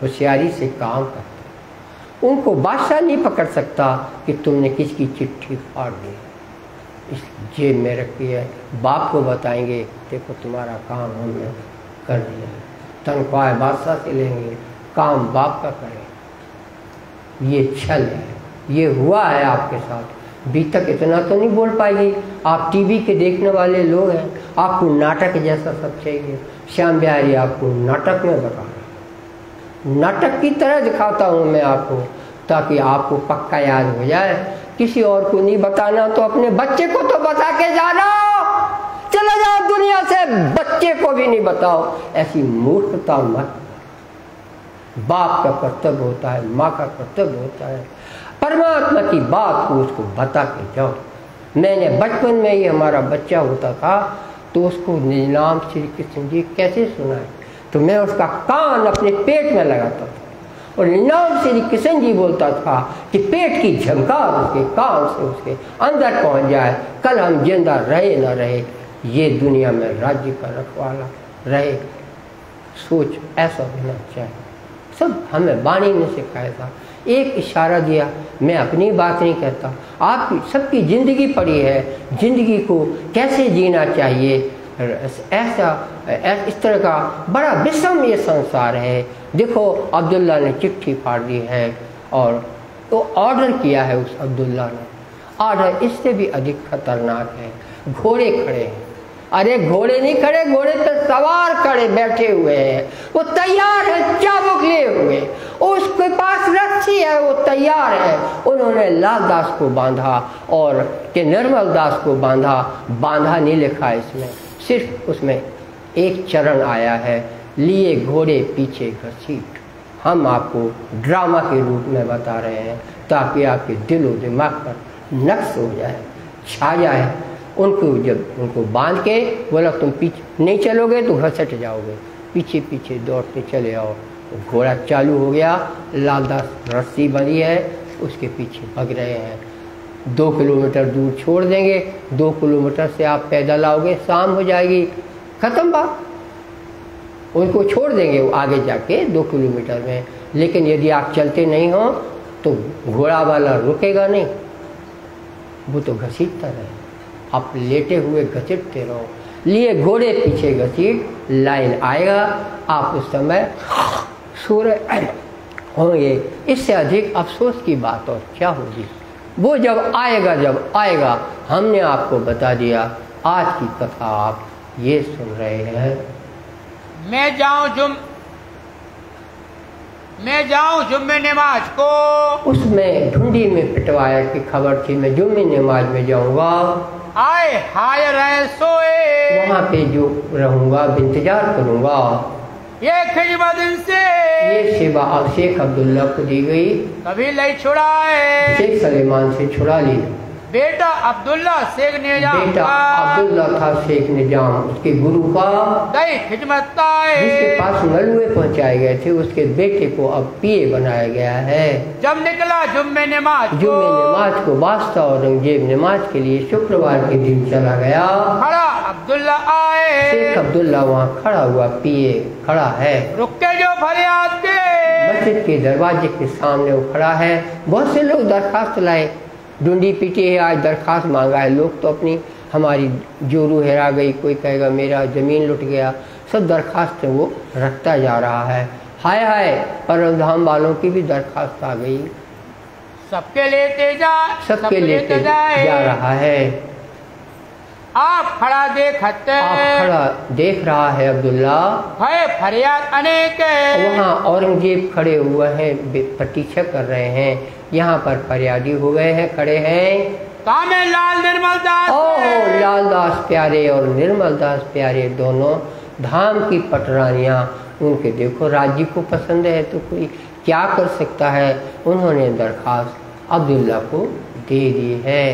होशियारी से काम करते हैं। उनको बादशाह नहीं पकड़ सकता कि तुमने किसकी चिट्ठी फाड़ दी, इस जेब में रखी है। बाप को बताएंगे देखो तुम्हारा काम हमने कर दिया, तनख्वाह बादशाह से लेंगे, काम बाप का करें। ये छल है, ये हुआ है आपके साथ। अभी तक इतना तो नहीं बोल पाएगी। आप टीवी के देखने वाले लोग हैं, आपको नाटक जैसा सब चाहिए। श्याम बिहारी आपको नाटक में बता रहा, नाटक की तरह दिखाता हूँ मैं आपको, ताकि आपको पक्का याद हो जाए। किसी और को नहीं बताना तो अपने बच्चे को तो बता के जाना। चले जाओ दुनिया से, बच्चे को भी नहीं बताओ। ऐसी मूर्खता मत। बाप का कर्तव्य होता है, माँ का कर्तव्य होता है, परमात्मा की बात को उसको बता के जाओ। मैंने बचपन में ही, हमारा बच्चा होता था तो उसको निज श्री कृष्ण जी कैसे सुनाए, तो मैं उसका कान अपने पेट में लगाता था और निज श्री कृष्ण जी बोलता था कि पेट की झंकार उसके कान से उसके अंदर पहुंच जाए। कल हम जिंदा रहे न रहे, ये दुनिया में राज्य का रखवाला रहे। सोच ऐसा होना चाहिए। सब हमें वाणी ने सिखाया था। एक इशारा दिया, मैं अपनी बात नहीं करता, आपकी सबकी ज़िंदगी पड़ी है, ज़िंदगी को कैसे जीना चाहिए। ऐसा इस तरह का बड़ा विषम ये संसार है। देखो अब्दुल्ला ने चिट्ठी फाड़ दी है और तो ऑर्डर किया है उस अब्दुल्ला ने। ऑर्डर इससे भी अधिक खतरनाक है। घोड़े खड़े हैं, अरे घोड़े नहीं खड़े, घोड़े पे सवार खड़े बैठे हुए हैं, वो तैयार है चाबुक लिए हुए, उसके पास रस्सी है, वो तैयार है। उन्होंने लालदास को बांधा और के निर्मल दास को बांधा। बांधा नहीं लिखा इसमें, सिर्फ उसमें एक चरण आया है लिए घोड़े पीछे घसीट। हम आपको ड्रामा के रूप में बता रहे हैं ताकि आपके दिल और दिमाग पर नक्श हो जाए, छा जाए। उनको बांध के बोला तुम पीछे नहीं चलोगे तो घसट जाओगे, पीछे पीछे दौड़ते चले आओ। घोड़ा चालू हो गया, लालदास रस्सी बंधी है, उसके पीछे भाग रहे हैं। 2 किलोमीटर दूर छोड़ देंगे, 2 किलोमीटर से आप पैदल आओगे, शाम हो जाएगी, खत्म बात। उनको छोड़ देंगे वो आगे जाके 2 किलोमीटर में। लेकिन यदि आप चलते नहीं हो तो घोड़ा वाला रुकेगा नहीं, वो तो घसीटता रहे। आप लेटे हुए घसीटते रहो, लिए घोड़े पीछे घसीट, लाइन आएगा, आप उस समय सो रहे होंगे। इससे अधिक अफसोस की बात और क्या होगी। वो जब आएगा हमने आपको बता दिया। आज की कथा आप ये सुन रहे हैं। मैं जाऊं जुम्मे नमाज को। उसमें ढूंढी में पिटवाया की खबर थी, मैं जुम्मे नमाज में जाऊंगा। आए हाय रहे सोए, वहाँ पे जो रहूंगा, इंतजार करूंगा। ये खिदमत से ये सेवा शेख अब्दुल्ला को दी गई, कभी नहीं छुड़ाए। शेख सलेमान से छुड़ा ली। बेटा अब्दुल्ला शेख निजाम, बेटा अब्दुल्ला था शेख निजाम, उसके गुरु का खिदमत जिसके पास नलुए पहुंचाए गए थे, उसके बेटे को अब पीए बनाया गया है। जब निकला जुम्मे नमाज को वास्ता औरंगजेब नमाज के लिए शुक्रवार के दिन चला गया। खड़ा अब्दुल्ला आए, शेख अब्दुल्ला वहाँ खड़ा हुआ, पीए खड़ा है। रुक के जो फरियाद के मस्जिद के दरवाजे के सामने वो खड़ा है। बहुत से लोग दरखास्त लाए, ढूंढी पीटी है, आज दरखास्त मांगा है। लोग तो अपनी हमारी जोरू हेरा गई, कोई कहेगा मेरा ज़मीन लुट गया, सब दरखास्त वो रखता जा रहा है। हाय हाय परमधाम वालों की भी दरखास्त आ गई, सबके लेते जा रहा है। आप खड़ा देख रहा है अब्दुल्ला, है फरियाद अनेक। वहाँ औरंगजेब खड़े हुए हैं, प्रतीक्षा कर रहे हैं। यहाँ पर फरियादी हो गए हैं, खड़े हैं। कामे लाल निर्मल दास, लालदास प्यारे और निर्मल दास प्यारे दोनों धाम की पटरानियाँ। उनके देखो राज्य को पसंद है तो कोई क्या कर सकता है। उन्होंने दरखास्त अब्दुल्ला को दे दी है।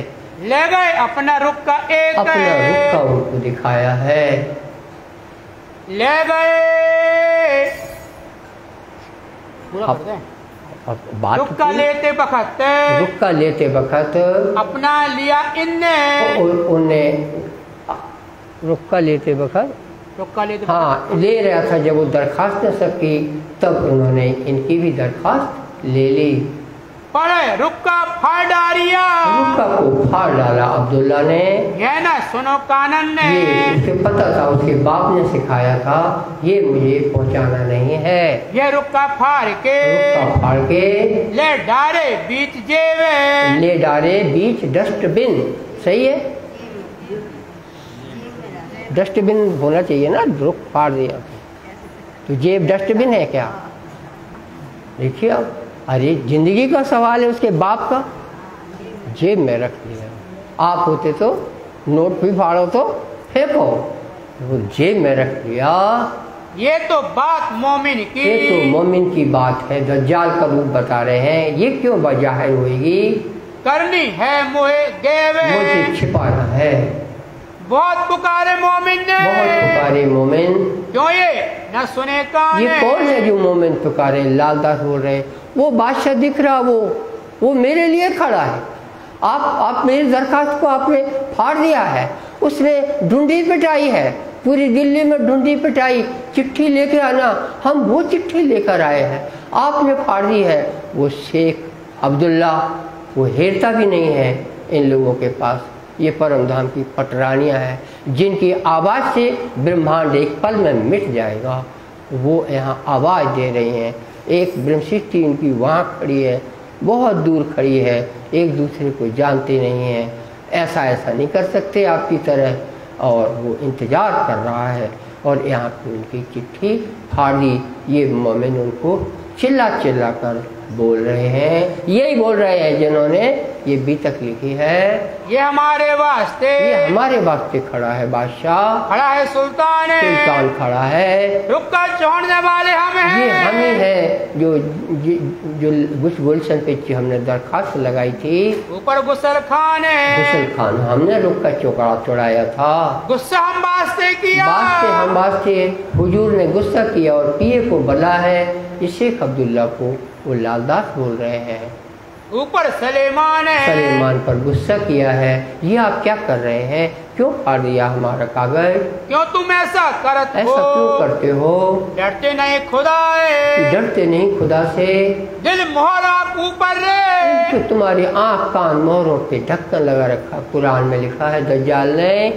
ले गए अपना रुख का उनको दिखाया है। ले गए रुख का लेते बखत अपना लिया उनने रुख का लेते बखत हाँ ले रहा था। जब वो दरखास्त न सबकी, तब उन्होंने इनकी भी दरखास्त ले ली। पढ़े रुक्का फाड़ डालिया, रुक्का को फाड़ डाला अब्दुल्ला ने। ये ना सुनो कानन ने, ये उसे पता था, उसके बाप ने सिखाया था, ये मुझे पहुंचाना नहीं है। ये रुक्का फाड़ के ले डाले बीच जेब, ले डाले बीच डस्टबिन। सही है, डस्टबिन होना चाहिए ना, रुख फाड़ दिया तो जेब डस्टबिन है क्या? देखिए अब, अरे जिंदगी का सवाल है उसके बाप का, जेब में रख दिया। आप होते तो नोट भी फाड़ो तो फेंको, वो जेब में रख दिया। ये तो बात मोमिन की, ये तो मोमिन की बात है। दज्जाल का रूप बता रहे हैं, ये क्यों बजाहिर होगी? करनी है मुझे छिपाना है। बहुत पुकारे मोमिन ने, बहुत पुकारे मोमिन। क्यों ये न सुने कान? ये कौन है जो मोमिन पुकारे? लालदास बोल रहे, वो बादशाह दिख रहा, वो मेरे लिए खड़ा है। आप मेरी दरखास्त को आपने फाड़ दिया है। उसने ढूंढी पिटाई है, पूरी दिल्ली में ढूंढी पिटाई, चिट्ठी लेकर आना, हम वो चिट्ठी लेकर आए हैं, आपने फाड़ दी है। वो शेख अब्दुल्ला वो हेरता भी नहीं है इन लोगों के पास। ये परमधाम की पटरानियाँ हैं जिनकी आवाज़ से ब्रह्मांड एक पल में मिट जाएगा। वो यहाँ आवाज़ दे रही हैं। एक ब्रह्मशिष्टि इनकी वहाँ खड़ी है, बहुत दूर खड़ी है, एक दूसरे को जानते नहीं हैं, ऐसा नहीं कर सकते आपकी तरह। और वो इंतज़ार कर रहा है और यहाँ पे उनकी चिट्ठी फाड़ दी। ये मोमिन उनको चिल्ला कर बोल रहे हैं, यही बोल रहे हैं जिन्होंने ये बी तक लिखी है। ये हमारे वास्ते, ये हमारे वास्ते खड़ा है बादशाह, खड़ा है सुल्तान, सुल्तान खड़ा है। रुक कर छोड़ने वाले हम हैं। ये हम ही है जो बुश गुलशन पे हमने दरखास्त लगाई थी। ऊपर गुसल खान है, गुसल खान हमने रुक कर चौकड़ा चढ़ाया था। गुस्सा हम वास्ते किया, हम वास्ते हुजूर ने गुस्सा किया और पिए को बला है। ये शेख अब्दुल्ला को वो लालदास बोल रहे हैं। ऊपर सलेमान है, सलेमान पर गुस्सा किया है। ये आप क्या कर रहे हैं? क्यों फाड़ दिया हमारा कागज? क्यों तुम ऐसा करते हो? ऐसा क्यों करते हो? डरते नहीं खुदा है, डरते नहीं खुदा से? दिल मोहरा ऊपर रे, तो तुम्हारी आँख कान मोहरों पे ढक्कन लगा रखा। कुरान में लिखा है दज्जाल ने।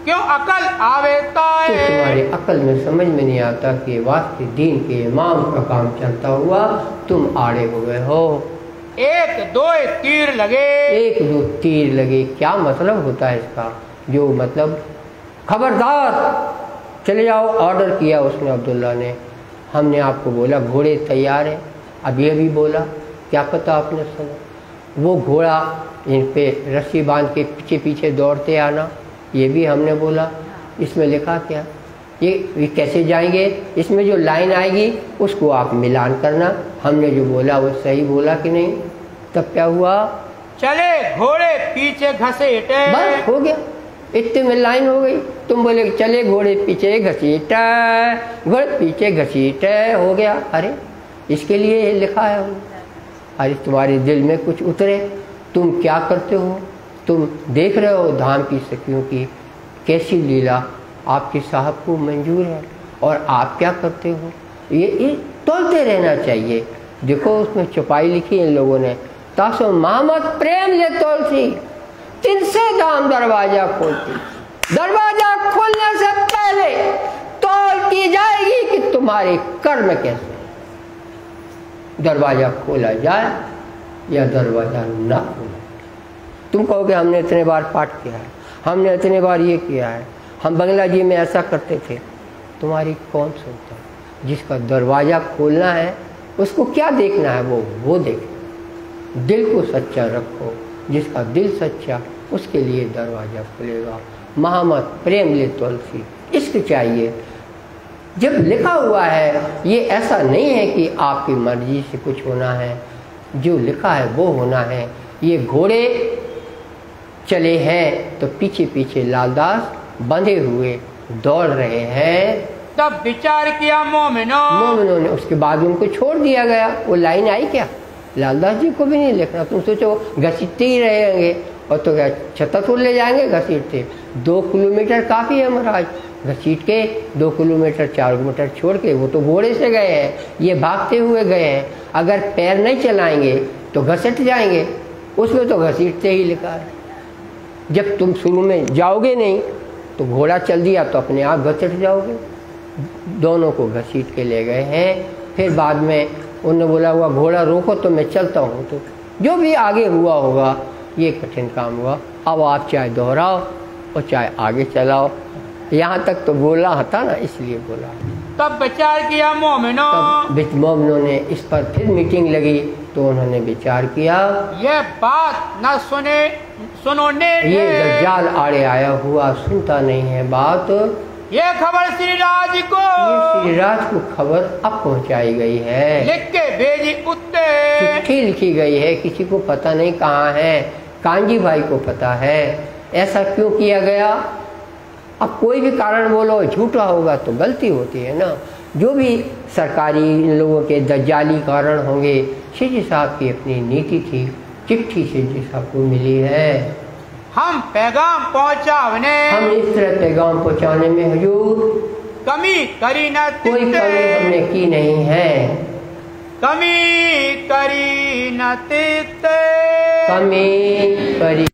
क्यों अकल आवेता है? तो तुम्हारी अकल में समझ में नहीं आता कि वास्ते दीन के इमाम का काम चलता हुआ तुम आड़े हुए हो। एक दो तीर लगे, एक दो तीर लगे, क्या मतलब होता है इसका? जो मतलब खबरदार चले जाओ, ऑर्डर किया उसने अब्दुल्ला ने। हमने आपको बोला घोड़े तैयार हैं, अब ये भी बोला, क्या पता आपने सुना। वो घोड़ा इन पे रस्सी बांध के पीछे पीछे दौड़ते आना, ये भी हमने बोला। इसमें लिखा क्या? ये कैसे जाएंगे? इसमें जो लाइन आएगी उसको आप मिलान करना। हमने जो बोला वो सही बोला कि नहीं? तब क्या हुआ? चले घोड़े पीछे घसीटे, बस हो गया, इतने में लाइन हो गई। तुम बोले चले घोड़े पीछे घसीटा, घोड़े पीछे घसीटे, हो गया। अरे इसके लिए लिखा है हमने। अरे तुम्हारे दिल में कुछ उतरे, तुम क्या करते हो? तुम देख रहे हो धाम की सखियों की कैसी लीला आपके साहब को मंजूर है, और आप क्या करते हो? ये तोलते रहना चाहिए। देखो उसमें छुपाई लिखी इन लोगों ने, तासो मोहम्मद प्रेम ले तोलती, तिनसे दाम दरवाजा खोलती। दरवाजा खोलने से पहले तौल की जाएगी कि तुम्हारे कर्म कैसे, दरवाजा खोला जाए या दरवाजा ना खोला। तुम कहोगे हमने इतने बार पाठ किया है, हमने इतने बार ये किया है, हम बंगला जी में ऐसा करते थे। तुम्हारी कौन सुनता है? जिसका दरवाज़ा खोलना है उसको क्या देखना है, वो देखे। दिल को सच्चा रखो, जिसका दिल सच्चा उसके लिए दरवाज़ा खुलेगा। मोहम्मद प्रेम ले तुलसी, इश्क चाहिए। जब लिखा हुआ है ये ऐसा नहीं है कि आपकी मर्जी से कुछ होना है, जो लिखा है वो होना है। ये घोड़े चले हैं तो पीछे पीछे लालदास बंधे हुए दौड़ रहे हैं। तब विचार किया मोमिनों ने, उसके बाद उनको छोड़ दिया गया। वो लाइन आई क्या? लालदास जी को भी नहीं लिखना। तुम सोचो घसीटते ही रहेंगे और तो क्या छतरपुर ले जाएंगे घसीटते? 2 किलोमीटर काफ़ी है महाराज, घसीट के 2 किलोमीटर 4 किलोमीटर छोड़ के। वो तो घोड़े से गए हैं, ये भागते हुए गए हैं। अगर पैर नहीं चलाएंगे तो घसीट जाएंगे, उसमें तो घसीटते ही लिखा है। जब तुम शुरू में जाओगे नहीं तो घोड़ा चल दिया तो अपने आप घसीट जाओगे। दोनों को घसीट के ले गए हैं। फिर बाद में उन्होंने बोला हुआ घोड़ा रोको तो मैं चलता हूँ। तो जो भी आगे हुआ होगा ये कठिन काम हुआ। अब आप चाहे दोहराओ और चाहे आगे चलाओ, यहाँ तक तो बोला था ना, इसलिए बोला। तब विचार किया मोमिनों ने इस पर फिर मीटिंग लगी तो उन्होंने विचार किया, ये बात न सुनोने ये दज्जाल आड़े आया हुआ सुनता नहीं है बात। ये खबर श्रीराज को, ये श्रीराज को खबर अब पहुंचाई गई है। लिख के भेजी उत्ते, चिट्ठी लिखी गई है, किसी को पता नहीं कहाँ है, कांजी भाई को पता है। ऐसा क्यों किया गया? अब कोई भी कारण बोलो झूठा होगा तो गलती होती है ना। जो भी सरकारी इन लोगों के दज्जाली कारण होंगे, शीजी साहब की अपनी नीति थी, चिट्ठी शीजी साहब को मिली है। हम पैगाम पहुँचाने, हम इस तरह पैगाम पहुँचाने में हुजूर कमी करी न, कोई कमी हमने की नहीं है। कमी करी न, कमी करी